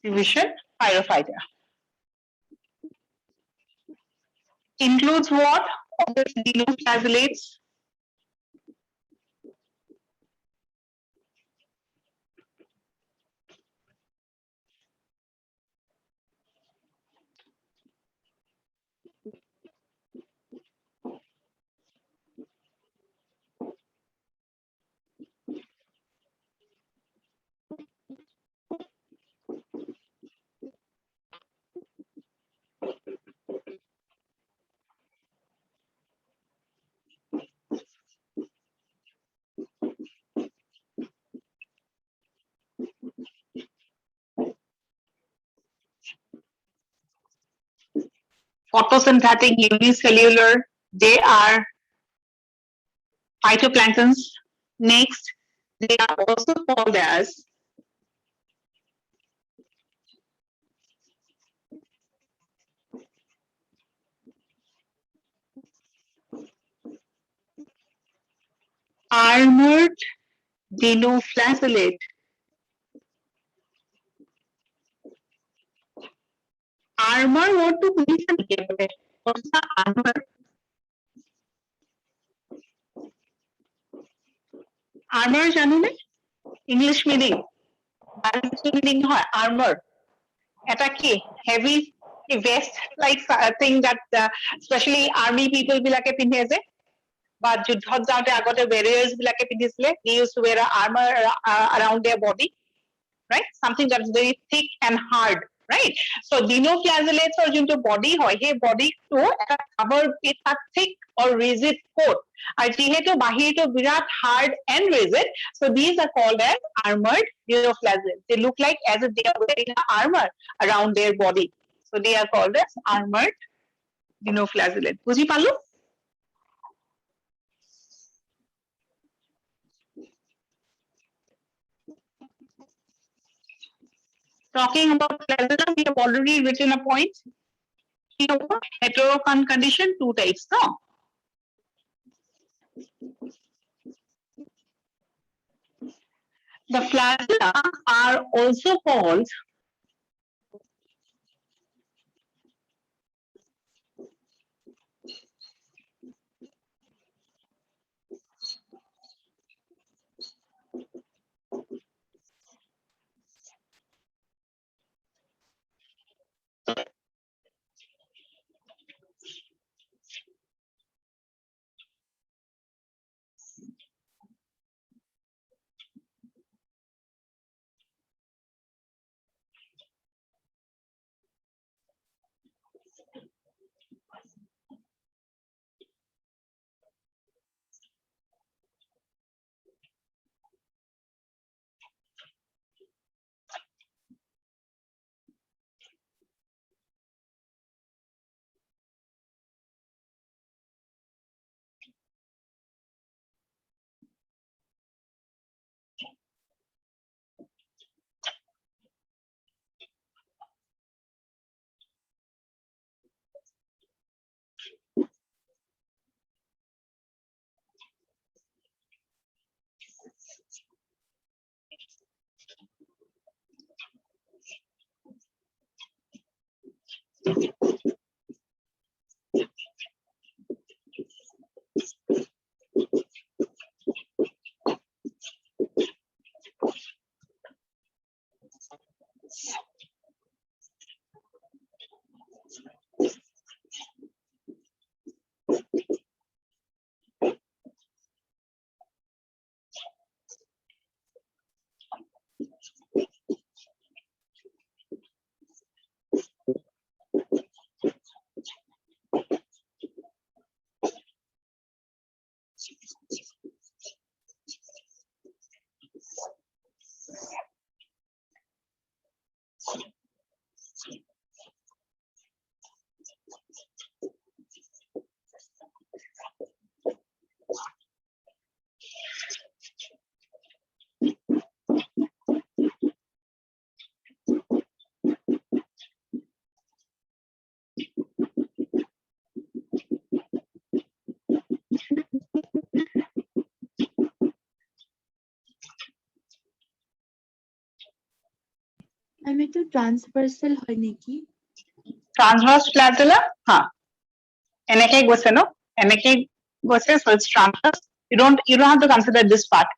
Division pyrophyta includes what? Obviously, dinoflagellates, photosynthetic unicellular, they are phytoplanktons. Next, they are also called as armored dinoflagellate. Armor what to position? What's the armor? Armor জানো নে? English meaning. Biological meaning হয় armor. এটা কি? Heavy vest like thing that especially army people বিলাকে পিন্ধে যে বা যুদ্ধত যাওঁতে আগতে warriors বিলাকে পিন্ধিছিলে they used to wear a armor around their body, right? Something that is very thick and hard, right? So dinoflagellates or যোনটো body হয় সেই body টো এটা cover with a thick or rigid coat আৰু যিহেতু বাহিৰটো বিৰাট hard and rigid, so these are called as armored dinoflagellates. They look like as if they are wearing an armor around their body, so they are called as armored dinoflagellates. বুজি পালো? Talking about flagella, we have already written a point. Heterocon condition, two types, no? The flagella are also called আমি তো transversal হয় নাকি? transverse flagella. এনেকে গৈছে no? এনেকে গৈছে, so it's transverse. You don't have to consider this part.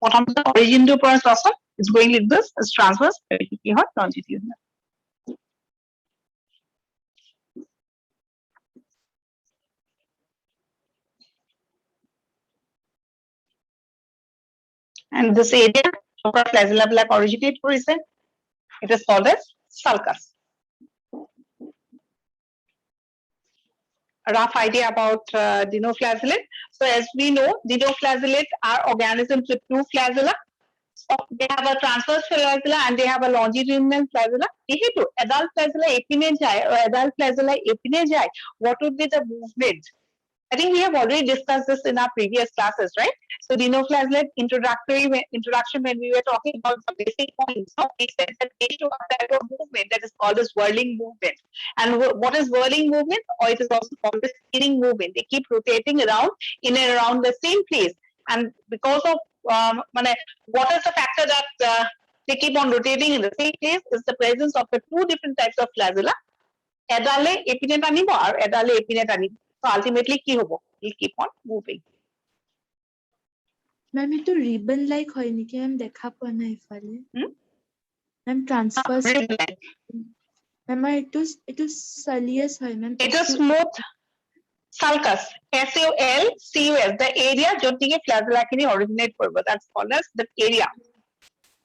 প্ৰথমতে origin টোৰ পৰা চোৱাচোন, it's going like this, it's transverse, কি হয় longitudinal. And this area where flagella black originate কৰিছে, it is called as sulcus. A rough idea about dinoflagellate. So as we know, dinoflagellate are organisms with two flagella. So they have a transverse flagella and they have a longitudinal flagella. যেহেতু adult flagella epine যায় or adult flagella epine যায়, what would be the movement? I think we have already discussed this in our previous classes, right? So dinoflagellate introduction when we were talking about the basic points, we said that they do a type of movement that is called as whirling movement. And what is whirling movement? Or it is also called the spinning movement. They keep rotating around in and around the same place. And because of what is the factor that they keep on rotating in the same place is the presence of the two different types of flagella. এডালে এপিনে টানিব আৰু এডালে এপিনে টানিব. So ultimately কি হ'ব? It keep on moving. মেম এইটো ribbon like হয় নেকি? আমি দেখা পোৱা নাই ইফালে। মেম ট্রান্সভার্স মেম এইটো সালিয়াস হয় মেম। It is smooth. Sulcus, SULCUS, the area য'ত নেকি flagella খিনি originate কৰিব, that's called as the area.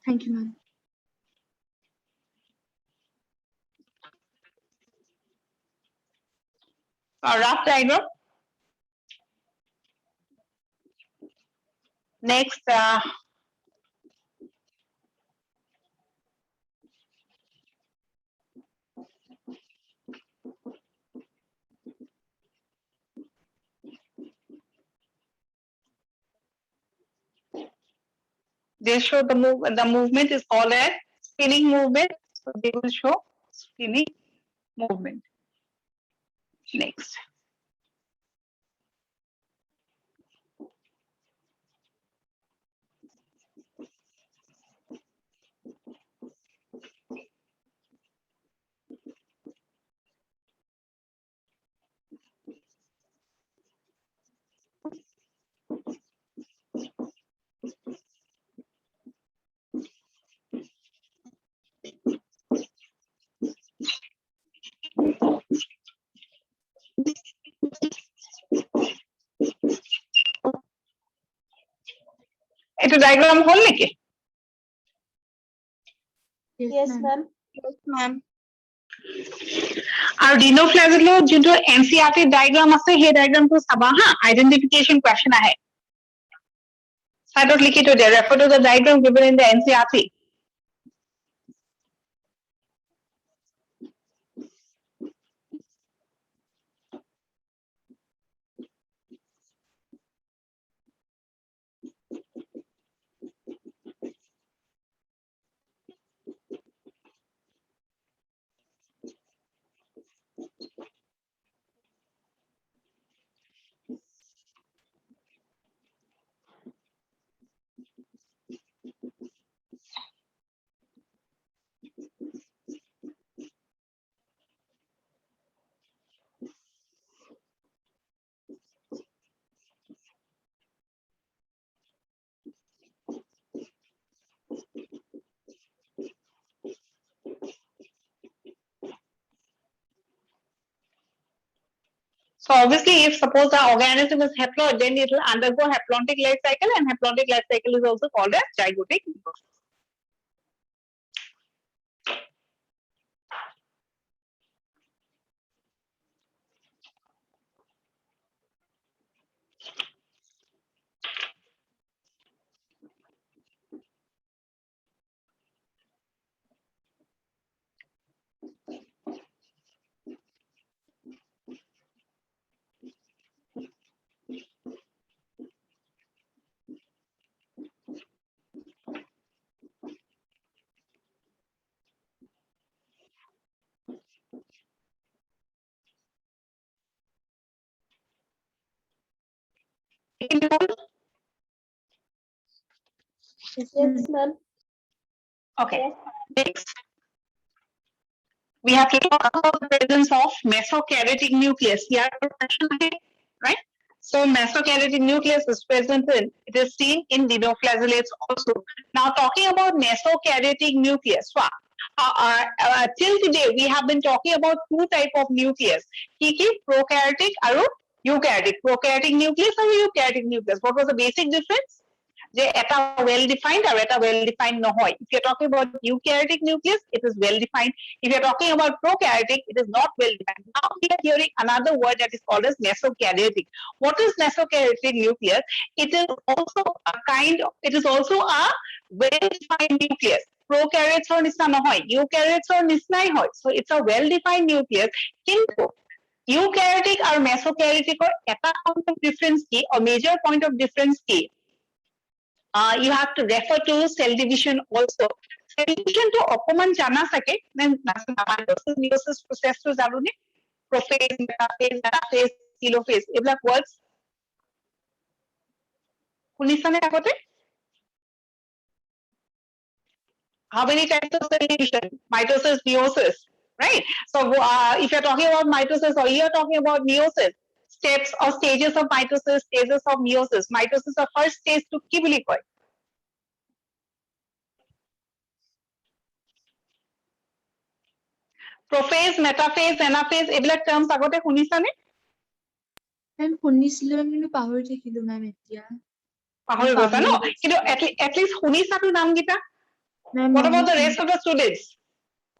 Thank you, ma'am. Rough diagram. Next, they show the movement is called as spinning movement. So they will show spinning movement. Next. It's a diagram hole niki? Yes, ma'am. Yes, ma'am. Our dinoflagellate যোনটো NCERT diagram আছে সেই diagram টো চাবা হা, identification question আহে। Side লিখি থৈ দিয়া, refer to the diagram given in the NCERT. So obviously, if suppose the organism is haploid, then it will undergo haplontic life cycle, and haplontic life cycle is also called as zygotic meiosis. Yes, ma'am. Okay. Next, we have to talk about the presence of mesokaryotic nucleus. Here, right? So mesokaryotic nucleus is present in, it is seen in dinoflagellates also. Now talking about mesokaryotic nucleus, till today we have been talking about two type of nucleus. Kiki, prokaryotic and eukaryotic. Prokaryotic nucleus and eukaryotic nucleus. What was the basic difference? যে এটা well defined আৰু এটা well defined নহয়. If you're talking about eukaryotic nucleus, it is well defined. If you're talking about prokaryotic, it is not well defined. Now we are hearing another word that is called as mesokaryotic. What is mesokaryotic nucleus? It is also a well defined nucleus. Prokaryotes নিচিনা নহয়, eukaryotes নিচিনাই হয়. So it's a well defined nucleus. কিন্তু eukaryotic আৰু mesokaryotic এটা point of difference কি, or major point of difference কি? You have to refer to cell division also. Cell division to অকমান জানা থাকে, meiosis process to জানোনে? Prophase, metaphase, telophase, এইবিলাক words শুনিছানে আগতে? How many types of cell division? Mitosis, meiosis, right? So if you're talking about mitosis or you're talking about meiosis, steps or stages of mitosis, stages of meiosis. Mitosis is the first stage to কি বুলি কয়? Prophase, metaphase, anaphase, এইবিলাক terms আগতে শুনিছানে? মেম শুনিছিলো কিন্তু পাহৰি থাকিলো মেম এতিয়া পাহৰি গৈছা ন পাহৰি কিন্তু at least শুনিছাতো নামকেইটা ma'am what about the rest of the students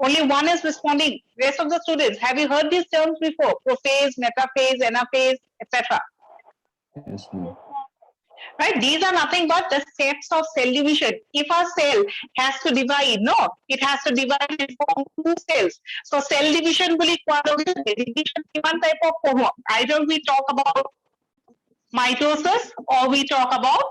only one is responding rest of the students have you heard these terms before prophase metaphase anaphase etc Yes, ma'am. right these are nothing but the steps of cell division if a cell has to divide no it has to divide in form two cells so cell division বুলি কোৱাৰ লগে লগে division কিমান type of হ'ব either we talk about mitosis or we talk about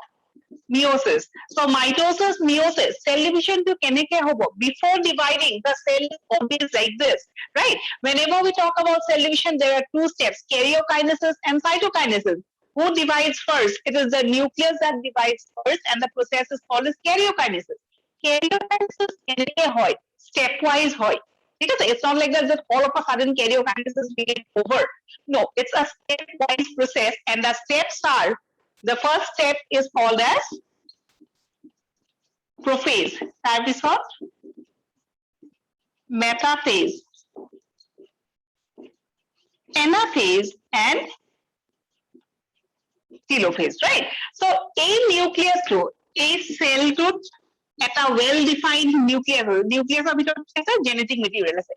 meiosis so mitosis meiosis cell division to keneke hobo before dividing the cell is always like this right whenever we talk about cell division there are two steps karyokinesis and cytokinesis who divides first it is the nucleus that divides first and the process is called as karyokinesis karyokinesis keneke hoy stepwise hoy because it's not like that all of a sudden karyokinesis begin over no it's a stepwise process and the steps are the first step is called as prophase তাৰপিছত metaphase anaphase and telophase right so a nucleus to a cell to এটা well defined nucleus nucleus ভিতৰত আছে genetic material আছে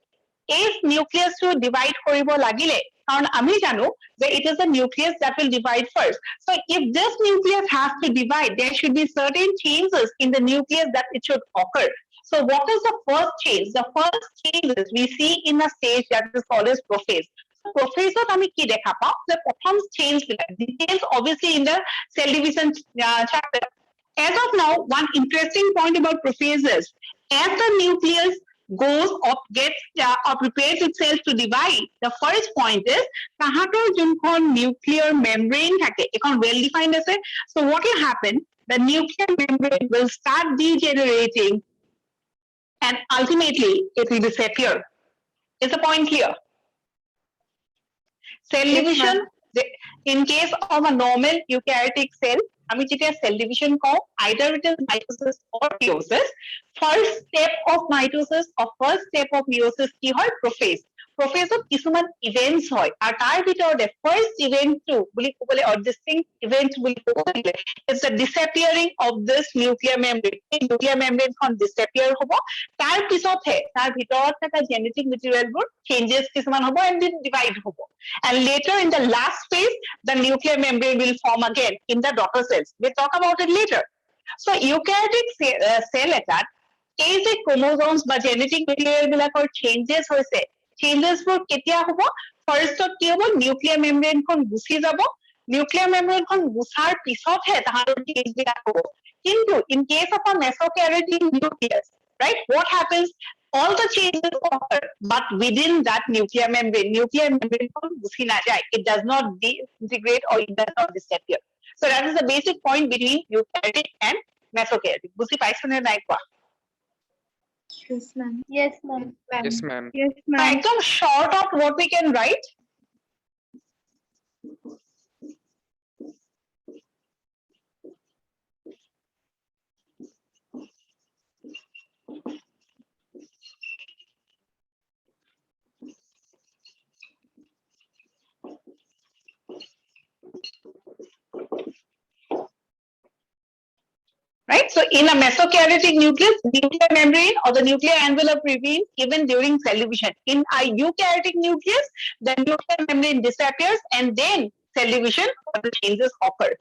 এই nucleus to divide কৰিব লাগিলে কারণ আমি জানো যে it is the nucleus that will divide first so if this nucleus has to divide there should be certain changes in the nucleus that it should occur so what is the first change the first changes we see in a stage that is called as prophase prophase আমি কি দেখা পাও the প্ৰথম change details obviously in the cell division chapter as of now one interesting point about prophase is as the nucleus goes or gets or prepares itself to divide the first point is tahator junkhon nuclear membrane thake ekon well defined ase so what will happen the nuclear membrane will start degenerating and ultimately it will disappear is the point clear cell Yes, division ma'am. in case of a normal eukaryotic cell আমি যেতিয়া cell division কওঁ either it is mitosis or meiosis first step of mitosis or first step of meiosis কি হয় prophase prophase ত কিছুমান events হয় আৰু তাৰ ভিতৰতে first event টো বুলি ক'বলৈ or distinct event বুলি ক'বলৈ is the disappearing of this nuclear membrane এই nuclear membrane খন disappear হ'ব তাৰ পিছতহে তাৰ ভিতৰত থকা genetic material বোৰ changes কিছুমান হ'ব and then divide হ'ব and later in the last phase the nuclear membrane will form again in the daughter cells we'll talk about it later so eukaryotic cell etat এই যে chromosomes বা genetic material বিলাকৰ changes হৈছে changes বোৰ কেতিয়া হ'ব first কি হ'ব nuclear membrane খন গুচি যাব nuclear membrane খন গুচাৰ পিছতহে তাহাঁতৰ change বিলাক হ'ব কিন্তু in case of a mesokaryotic nucleus right what happens all the changes occur but within that nuclear membrane gusi na jai it does not disintegrate or it does not disappear so that is the basic point between eukaryotic and mesokaryotic gusi paisa ne nai kwa Yes, ma'am. Yes, ma'am. Yes, ma'am. Yes, ma'am. ekdom short of what we can write right? So in a mesokaryotic nucleus, nuclear membrane or the nuclear envelope remains even during cell division. In a eukaryotic nucleus, the nuclear membrane disappears and then cell division or the changes occur.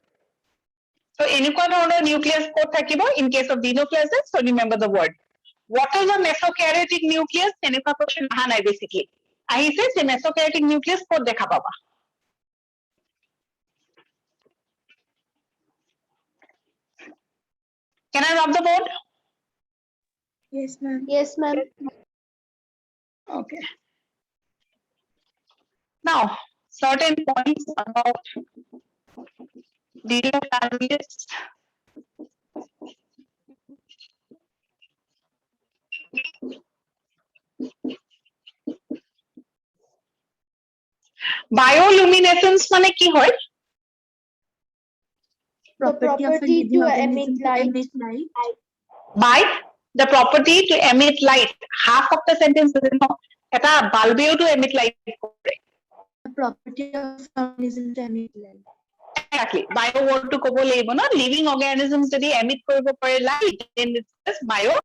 So এনেকুৱা ধৰণৰ nucleus ক'ত থাকিব in case of dinoplasm, so remember the word. What is a mesokaryotic nucleus? এনেকুৱা question অহা নাই basically. আহিছে যে mesokaryotic nucleus ক'ত দেখা পাবা? Can I rub the board? Yes, ma'am. Yes, ma'am. Okay. Now, certain points about dinoplasmids. Bioluminescence মানে কি হয়? Property of a property living to organism emit light. By the property to emit light. Half of the sentence is no. এটা বাল্বেও to emit light কৰে. The property of organism to emit light. Exactly. Bio word to kobo lebo na living organisms jodi emit koribo pare light, then it says bio,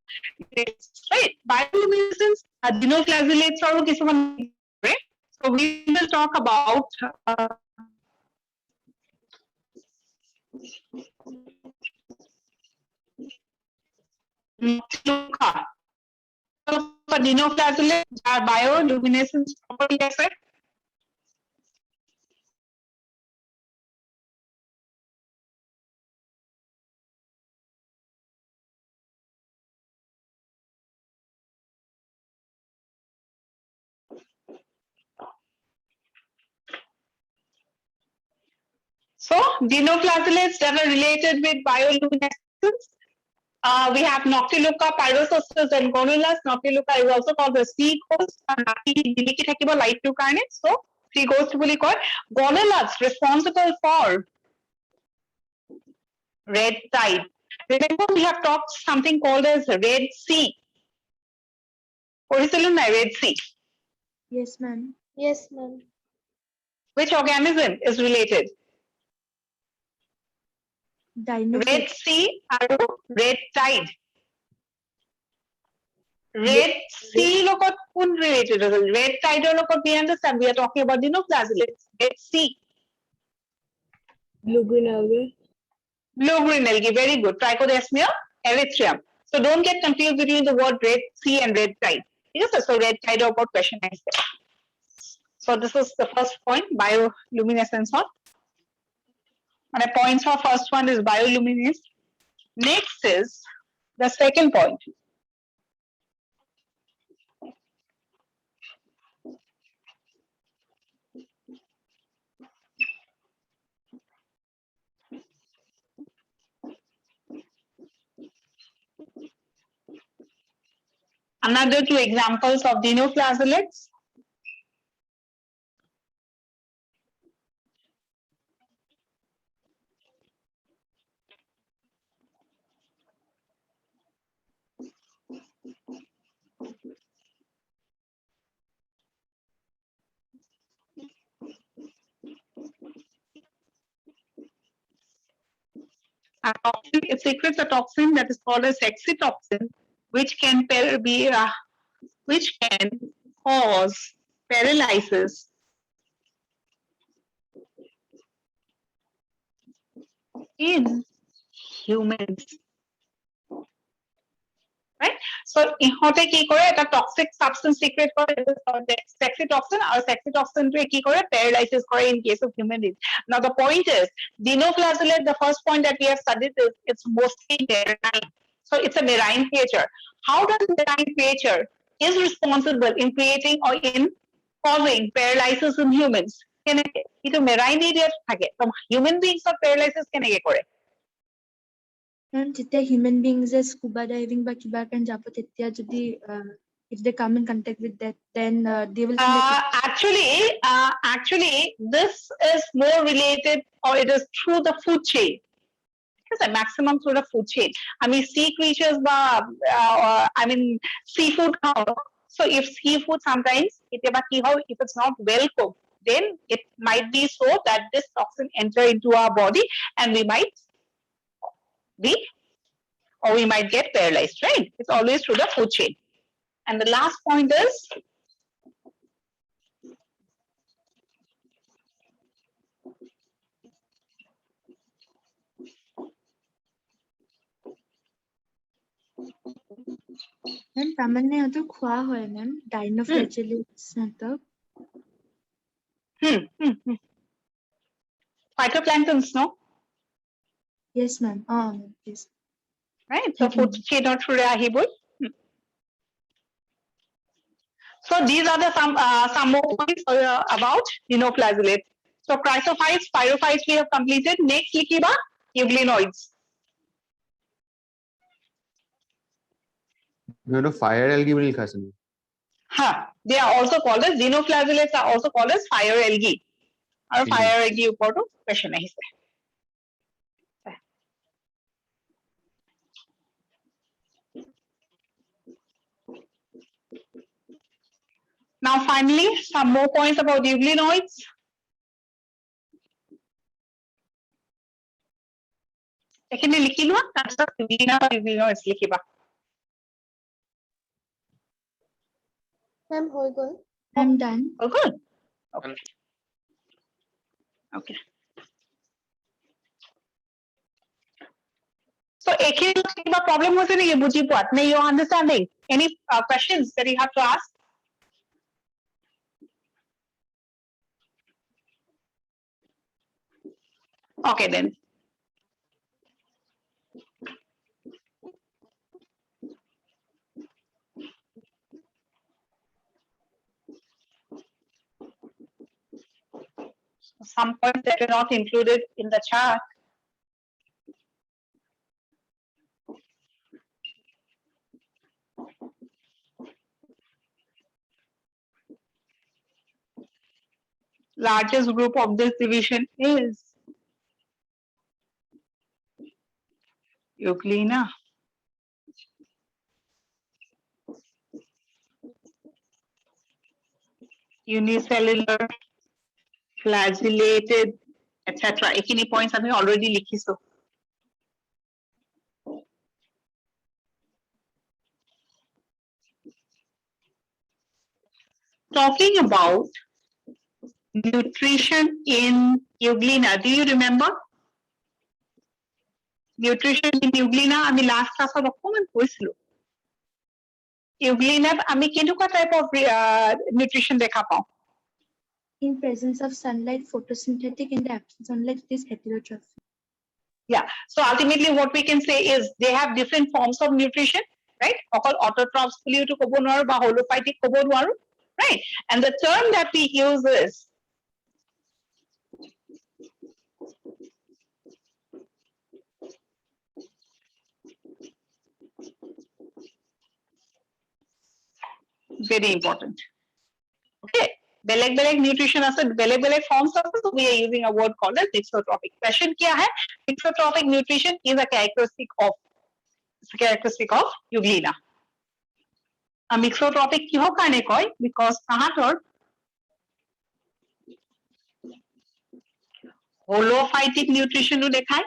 right? Bioluminescence, dinoflagellates aru kisuman, right? So we will talk about Noctiluca. So for dinoflagellates, are bioluminescence property asset. So dinoflagellates that are related with bioluminescence. We have Noctiluca, Pyrocystis, and Gorillas. Noctiluca is also called the sea ghost. Light to carnage. So sea ghost বুলি কয়. Gorillas responsible for red tide. Remember, we have talked something called as Red Sea. পঢ়িছিলো নাই Red Sea? Yes, ma'am. Yes, ma'am. Which organism is related? Red Dinoflagellates. Sea আৰু Red Tide. Red Sea লগত কোন related আছিল? Red Tide ৰ লগত we understand. We are talking about dinoflagellates. Red Sea. Blue-green algae. Blue-green algae, very good. Trichodesmia erythraeum. So don't get confused between the word Red Sea and Red Tide. Yes, so Red Tide about question is there. So this is the first point, bioluminescence one. And the points for first one is bioluminescence. Next is the second point. Another two examples of dinoflagellates. A toxin, it secretes a toxin that is called as exitoxin, which can cause paralysis in humans. Right? So ইহঁতে কি কৰে এটা toxic substance secret কৰে sexitoxin আৰু sexitoxin টোৱে কি কৰে paralysis কৰে in case of human beings. Now the point is dinoflagellate, the first point that we have studied is it's mostly marine. So it's a marine creature. How does marine creature is responsible in creating or in causing paralysis in humans? কেনেকে itu marine area থাকে তো human beings of paralysis কেনেকে কৰে? Ma'am, যেতিয়া human beings scuba diving বা কিবা কাৰণে যাব তেতিয়া যদি if they come in contact with that, then they will think that Actually, this is more related, or it is through the food chain. It's a maximum through the food chain. I mean, sea creatures, seafood. So if seafood sometimes, if it's not well cooked, then it might be so that this toxin enter into our body, and we might get paralyzed. Right? It's always through the food chain. And the last point is ma'am তাৰমানে সিহঁতক খোৱা হয় ma'am dinoflagellates সিহঁতক phytoplanktons, no? yes ma'am yes Right? So food chain or through ahibul. So these are the some more points about dinoflagellates. So chrysophytes, pyrophytes we have completed. Next likiba euglenoids. Fire algae will খাইছিল They are also called as dinoflagellates are also called as fire algae. Or fire algae উপৰটো question আহিছে. Now finally, some more points about euglenoids. এইখিনি লিখি লোৱা তাৰপিছত ইউগ্লিনাছ লিখিবা মেম হৈ গ'ল I'm done. হৈ গ'ল okay okay so এইখিনি কিবা problem হৈছে নেকি বুজি পোৱাত নে you are understanding any questions that you have to ask okay then some points that are not included in the chart largest group of this division is Euglena. Unicellular, flagellated, etc. Ekini points আমি already লিখিছো talking about nutrition in Euglena. Do you remember? Nutrition in Euglena, আমি last class অকমান কৈছিলো। Euglena আমি কেনেকুৱা type of nutrition দেখা পাওঁ? In presence of sunlight, photosynthetic. In the absence of sunlight, it is heterotrophic. Yeah. So ultimately, what we can say is they have different forms of nutrition, right? All autotrophs বুলিও তো ক'ব নোৱাৰো বা holophytic ক'ব নোৱাৰো, right? And the term that we use is very important. Okay. বেলেগ nutrition আছে, বেলেগ forms আছে, so we are using a word called as mixotrophic. Question क्या है? Mixotrophic nutrition is a characteristic of Euglena. A mixotrophic কিহৰ কাৰণে কয়? Because তাহাঁতৰ holophytic nutrition ও দেখায়,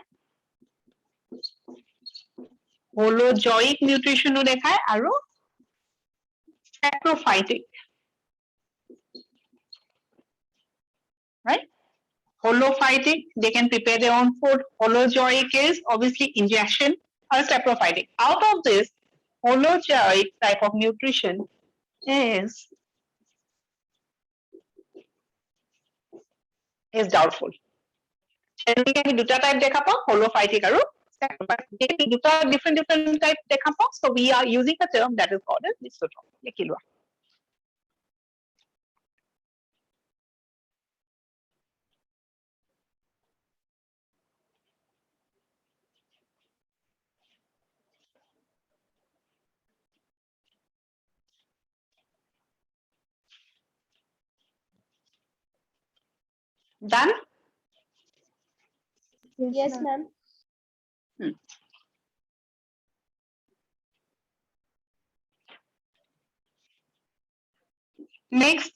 holozoic nutrition ও দেখায় আৰু saprophytic. Right? Holophytic, they can prepare their own food. Holozoic is obviously ingestion or saprophytic. Out of this, holozoic type of nutrition is doubtful. Generally, we দুটা type দেখা পাওঁ, holophytic আৰু saprophytic. দুটা different type দেখা পাওঁ, so we are using a term that is called as mixotrophic. লিখি লোৱা। Done? yes ma'am Next,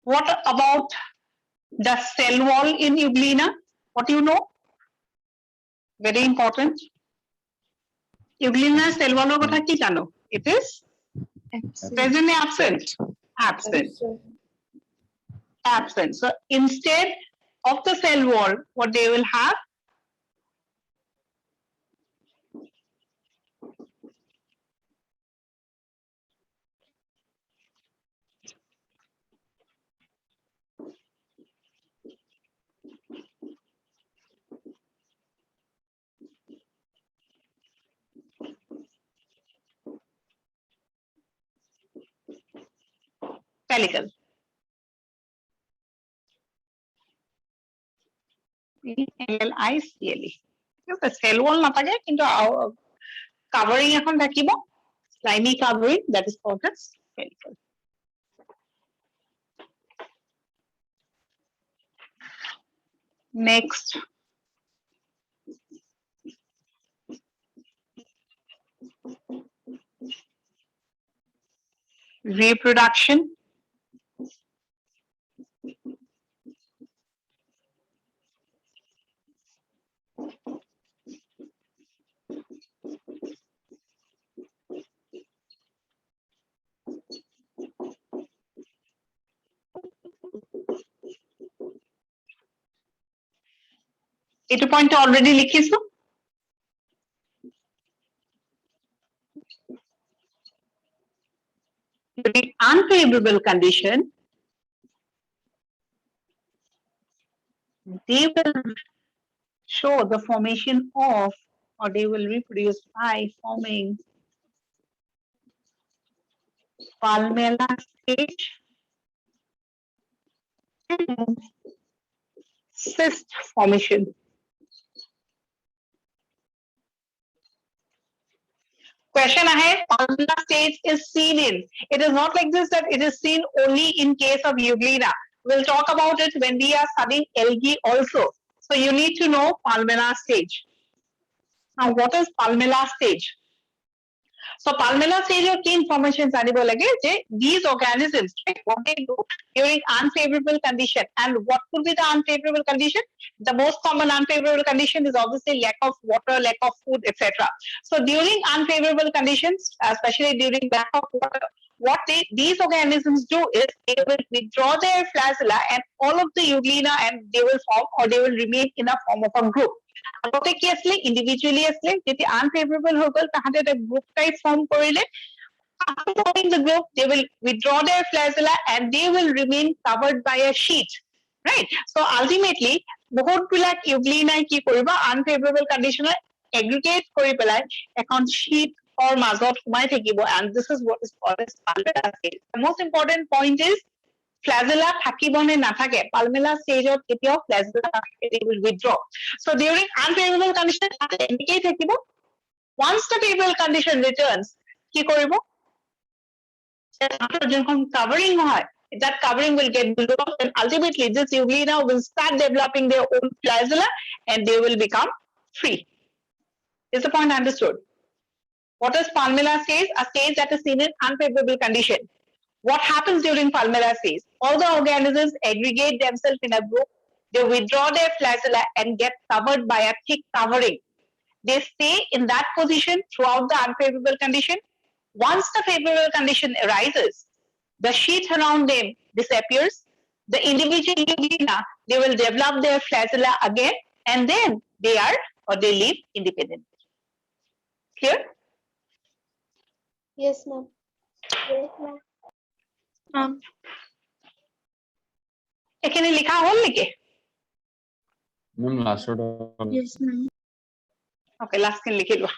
what about the cell wall in Euglena? What do you know? Very important. Euglena cell wall কথা কি জানো? It is present or absent? Absent. Absent. So instead of the cell wall, what they will have? Pellicle. PLLICLE. Cell wall নাথাকে কিন্তু covering এখন থাকিব, slimy covering, that is called as pellicle. Next, reproduction. এইটো point already লিখিছো during unfavorable condition they will show the formation of or they will reproduce by forming palmella stage and cyst formation. Question ahead, palmella stage is seen in. It is not like this that it is seen only in case of Euglena. We'll talk about it when we are studying algae also. So you need to know palmella stage. Now, what is palmella stage? So palmella stage or key information জানিব লাগে যে these organisms, right, what they do during unfavorable condition. And what could be the unfavorable condition? The most common unfavorable condition is obviously lack of water, lack of food, etc. So during unfavorable conditions, especially during lack of water, what these organisms do is they will withdraw their flagella and all of the euglena and they will form or they will remain in a form of a group. আগতে কি আছিলে ইন্ডিভিজুৱেলি আছিলে যেতিয়া আনফেভৰেবল হৈ গল তাহাঁতে এটা group type form কৰিলে after forming the group they will withdraw their flagella and they will remain covered by a sheet, right? So ultimately বহুত বিলাক ইউগ্লিনাই কি কৰিব আনফেভৰেবল কণ্ডিশ্যনত এগ্ৰিগেট কৰি পেলাই এখন sheet or মাজত সোমাই থাকিব and this is what is called as palmella stage. The most important point is flagella থাকিব নে নাথাকে palmella stageত কেতিয়াও flagella নাথাকে they will withdraw. So during unfavorable condition এনেকেই থাকিব once the favorable condition returns কি কৰিব যখন covering হয় that covering will get dissolved and ultimately this euglena will start developing their own flagella and they will become free. Is the point understood? What is palmella stage? A stage that is seen in unfavorable condition. What happens during palmella stage? All the organisms aggregate themselves in a group, they withdraw their flagella and get covered by a thick covering. They stay in that position throughout the unfavorable condition. Once the favorable condition arises, the sheet around them disappears. The individual euglena, they will develop their flagella again and then they are or they live independently. Clear? Yes, ma'am. এখানে লেখা হল নাকি? Ma'am, last word. Yes, ma'am. Okay, last খিনি লিখি লোৱা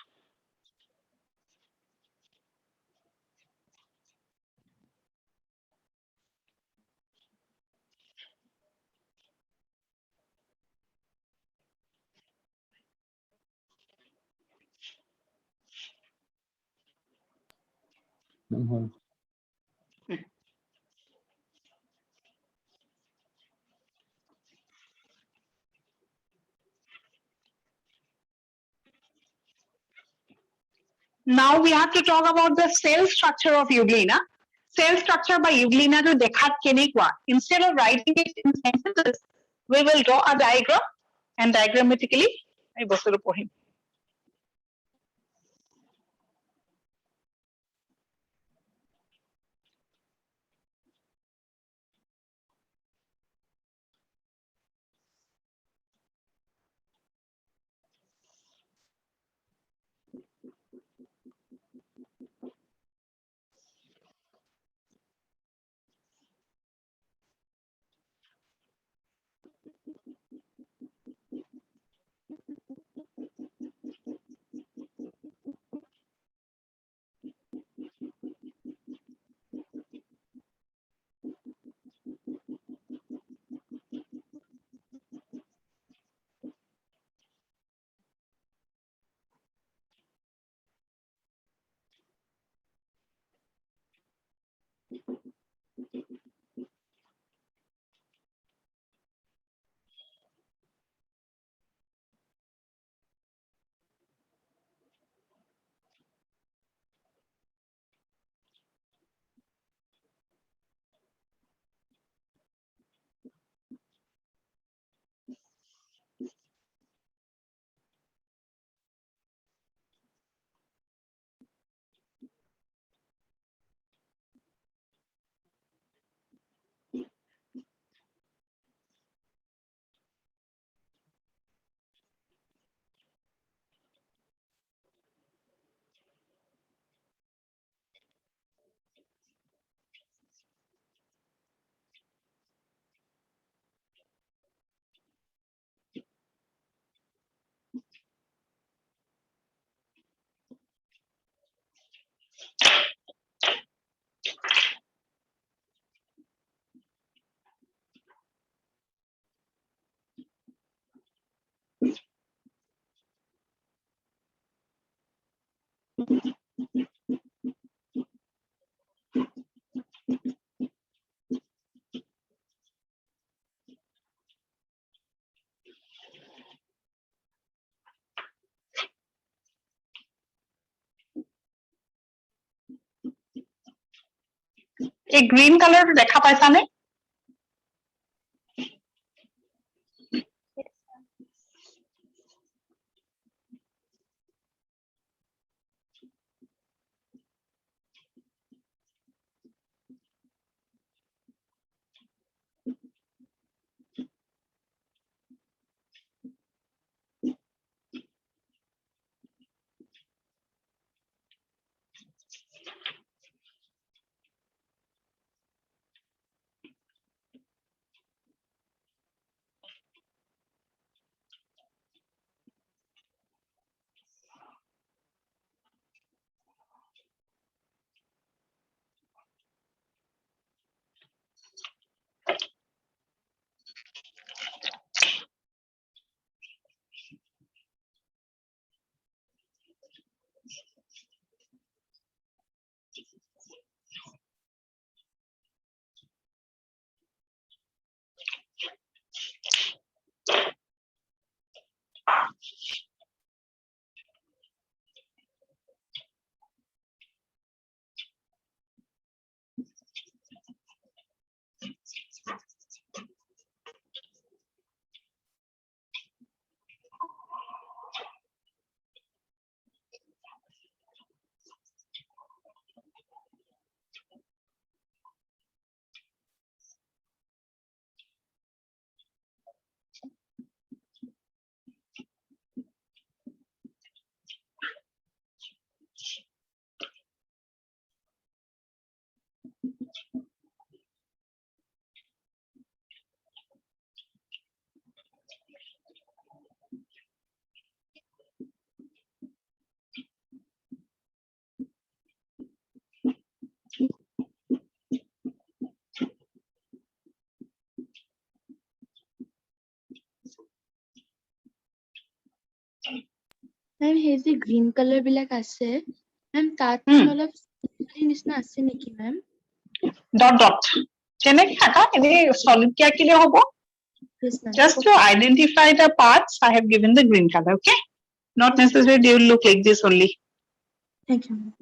Ma'am, hold. Now we have to talk about the cell structure of euglena. Cell structure by euglena to দেখাত কেনেকুৱা. Instead of writing it in sentences, we will draw a diagram and diagrammatically এই বস্তুটো পঢ়িম. এই green কালাৰটো দেখা পাইছানে? মেম সেই যে গ্ৰীণ কালাৰ বিলাক আছে মেম তাত অলপ নিচিনা আছে নেকি মেম? ডট ডট কেনেকে থাকা এনেই সলিড কে আঁকিলে হ'ব? Yes, ma'am. Just to identify the parts, I have given the green color, okay? Not necessarily they will look like this only. Thank you, ma'am.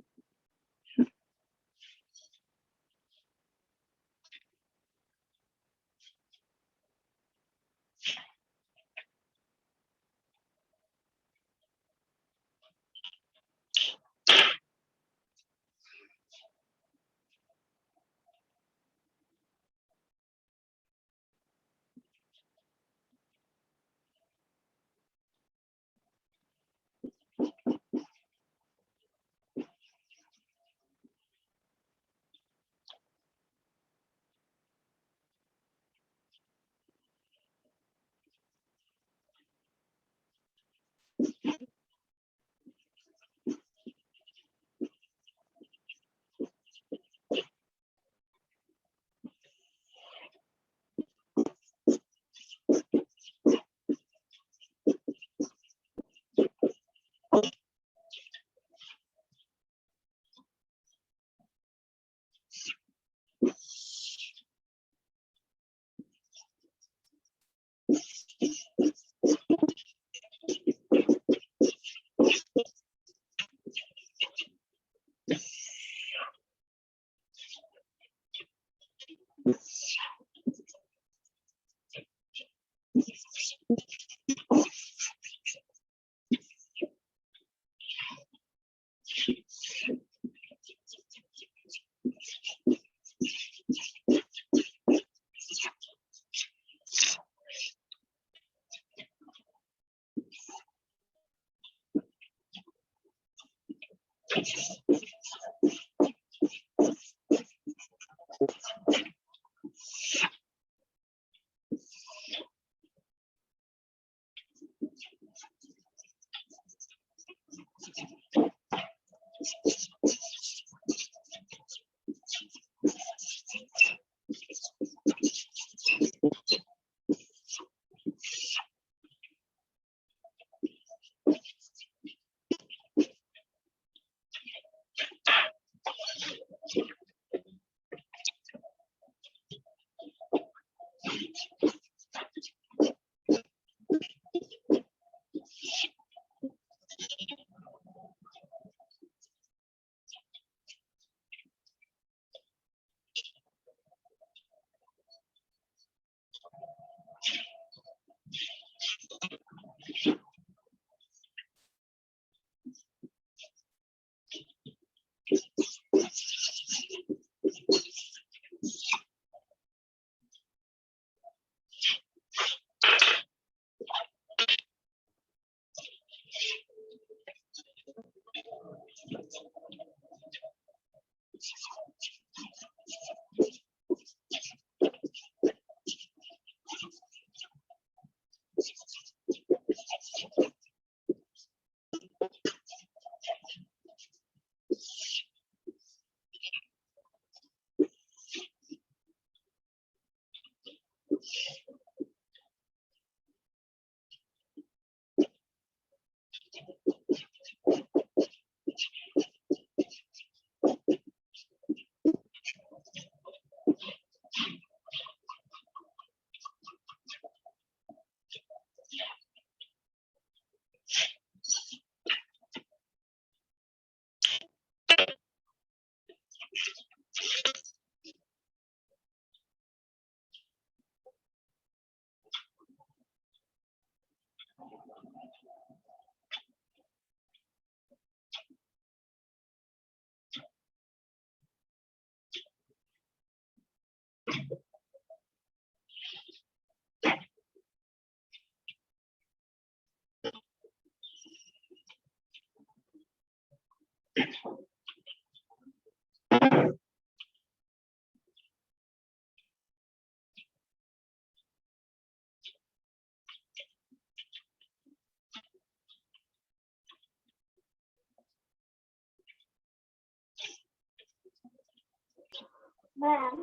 Ma'am,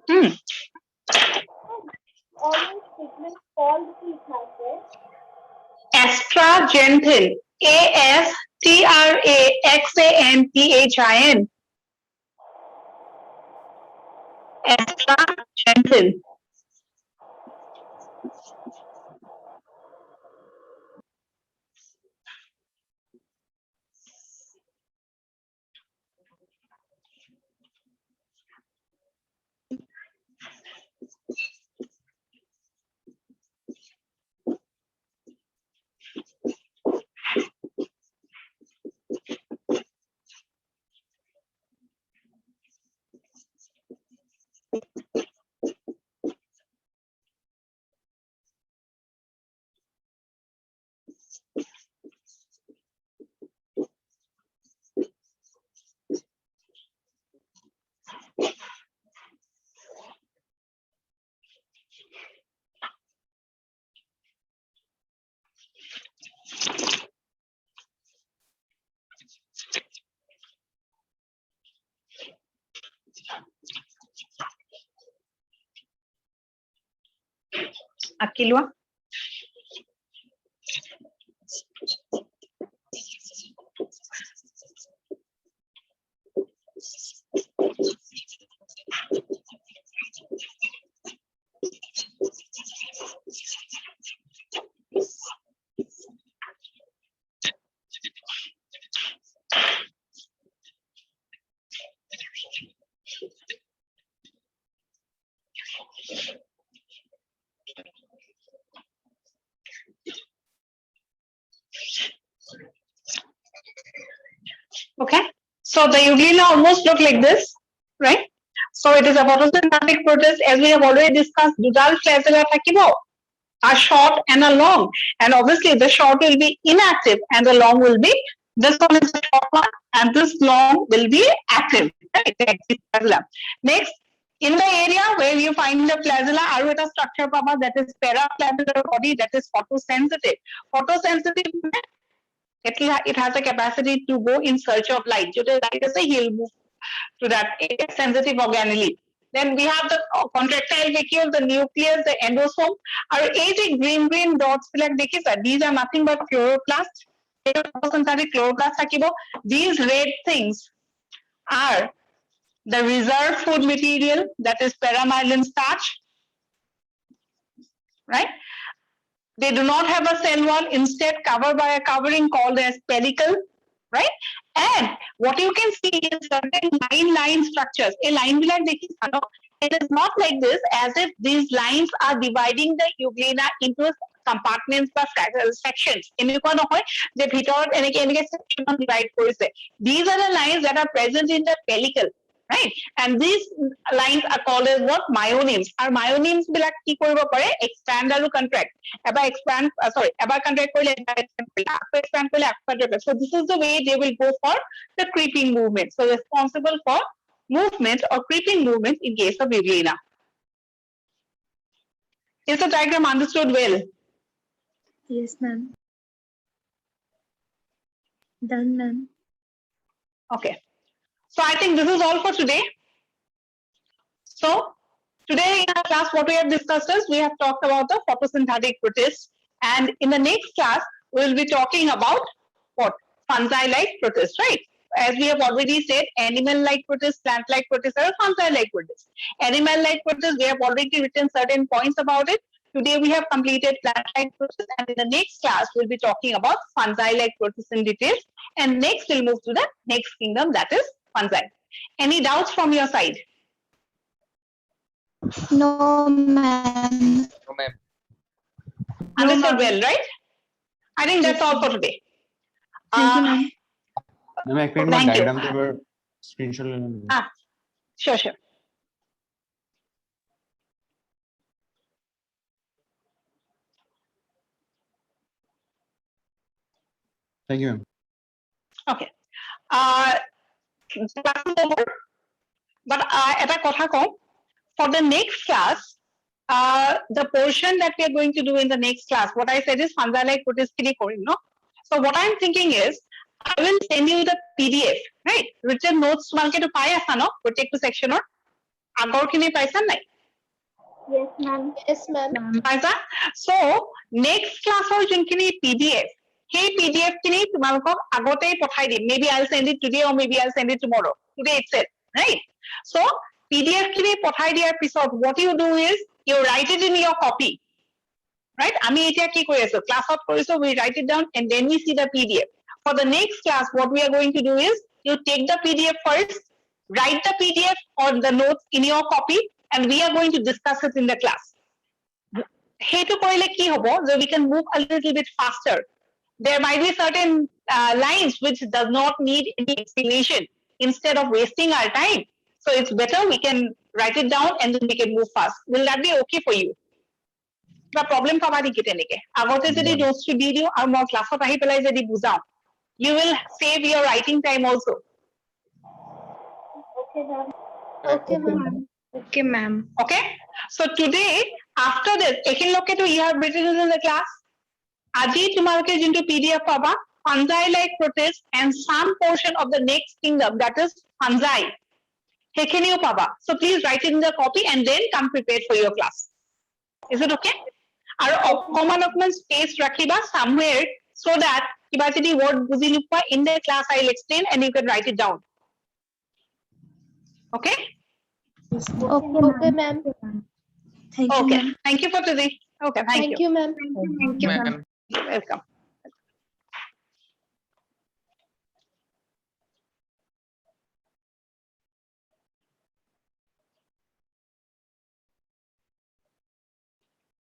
Hmm. always statement called কি থাকে? Astraxanthin. Astraxanthin. Astraxanthin. Akilua. Okay, so the euglena almost look like this, right? So it is a photosynthetic protist, as we have already discussed. Dual flagella থাকিব, a short and a long, and obviously the short will be inactive and the long will be, this one is the short one and this long will be active, right? The active flagella. Next, in the area where you find the flagella, আৰু এটা structure পাবা that is paraflagellar body, that is photosensitive. Photosensitive it has a capacity to go in search of light. So the light is a he'll move to that sensitive organelle. Then we have the contractile vacuole, the nucleus, the endosome. Our aging green dots like these are nothing but chloroplast. These red things are the reserve food material, that is paramyelin starch, right? They do not have a cell wall, instead covered by a covering called as pellicle, right? And what you can see is certain line structures. A line like it is not like this, as if these lines are dividing the euglena into compartments বা sections. এনেকুৱা নহয় যে ভিতৰত এনেকে section divide কৰিছে. These are the lines that are present in the pellicle, right? And these lines are called as what? Myonemes. Our myonemes বিলাক কি কৰিব পাৰে? Expand আৰু contract. এবাৰ contract কৰিলে expand কৰিলে contract. So this is the way they will go for the creeping movement. So responsible for movement or creeping movement in case of euglena. Is the diagram understood well? Yes, ma'am. Done, ma'am. Okay. So I think this is all for today. So today in our class, what we have discussed is we have talked about the photosynthetic protists, and in the next class we will be talking about what? Fungi-like protists, right? As we have already said, animal-like protists, plant-like protists, or fungi-like protists. Animal-like protists, we have already written certain points about it. Today we have completed plant-like protists, and in the next class we'll be talking about fungi-like protists in details. And next we'll move to the next kingdom, that is fungi. Any doubts from your side? No, ma'am. No, ma'am. Understood well, right? I think that's all for today. Thank you, ma'am. Ma'am एक minute में Thank you. Diagram के ऊपर screenshot लेना है. Sure. Thank you, ma'am. Okay. But এটা কথা কওঁ, for the next class, the portion that we are going to do in the next class, what I said is fungi-like protists খিনি কৰিম, no? So what I'm thinking is, I will send you the PDF, right? Written notes তোমালোকেতো পাই আছা, no? প্ৰত্যেকটো section আগৰ খিনি পাইছা নাই? Yes, ma'am. পাইছা? So next classৰ যোনখিনি PDF, সেই PDF খিনি তোমালোকক আগতেই পঠাই দিম. Maybe I'll send it today or maybe I'll send it tomorrow. Today itself, right? So PDF খিনি পঠাই দিয়াৰ পিছত what you do is you write it in your copy. Right? আমি এতিয়া কি কৰি আছো? Classত কৰিছো, we write it down and then we see the PDF. For the next class, what we are going to do is you take the PDF first, write the PDF or the notes in your copy, and we are going to discuss it in the class. সেইটো কৰিলে কি হ'ব? So we can move a little bit faster. There might be certain lines which does not need any explanation instead of wasting our time. So it's better we can write it down and then we can move fast. Will that be okay for you? কিবা problem পাবা নেকি তেনেকে? আগতে যদি No. notes দি দিওঁ আৰু মই ক্লাছত আহি পেলাই যদি বুজাওঁ, you will save your writing time also. Okay, ma'am. Okay, ma'am. Okay, ma'am. Okay? So today, after this, এইখিনিলৈকেতো you have written in the class. আজি তোমালোকে যোনটো PDF পাবা, fungi-like protist and some portion of the next kingdom, that is fungi. সেইখিনিও পাবা. So please write it in the copy and then come prepared for your class. Is it okay? আৰু অকমান space ৰাখিবা somewhere so that কিবা যদি word বুজি নোপোৱা, in the class I'll explain and you can write it down. Okay? Okay, ma'am. Thank you, Okay. ma'am. Thank you for today. Okay, thank you. Thank you, ma'am. Thank you, ma'am. Welcome.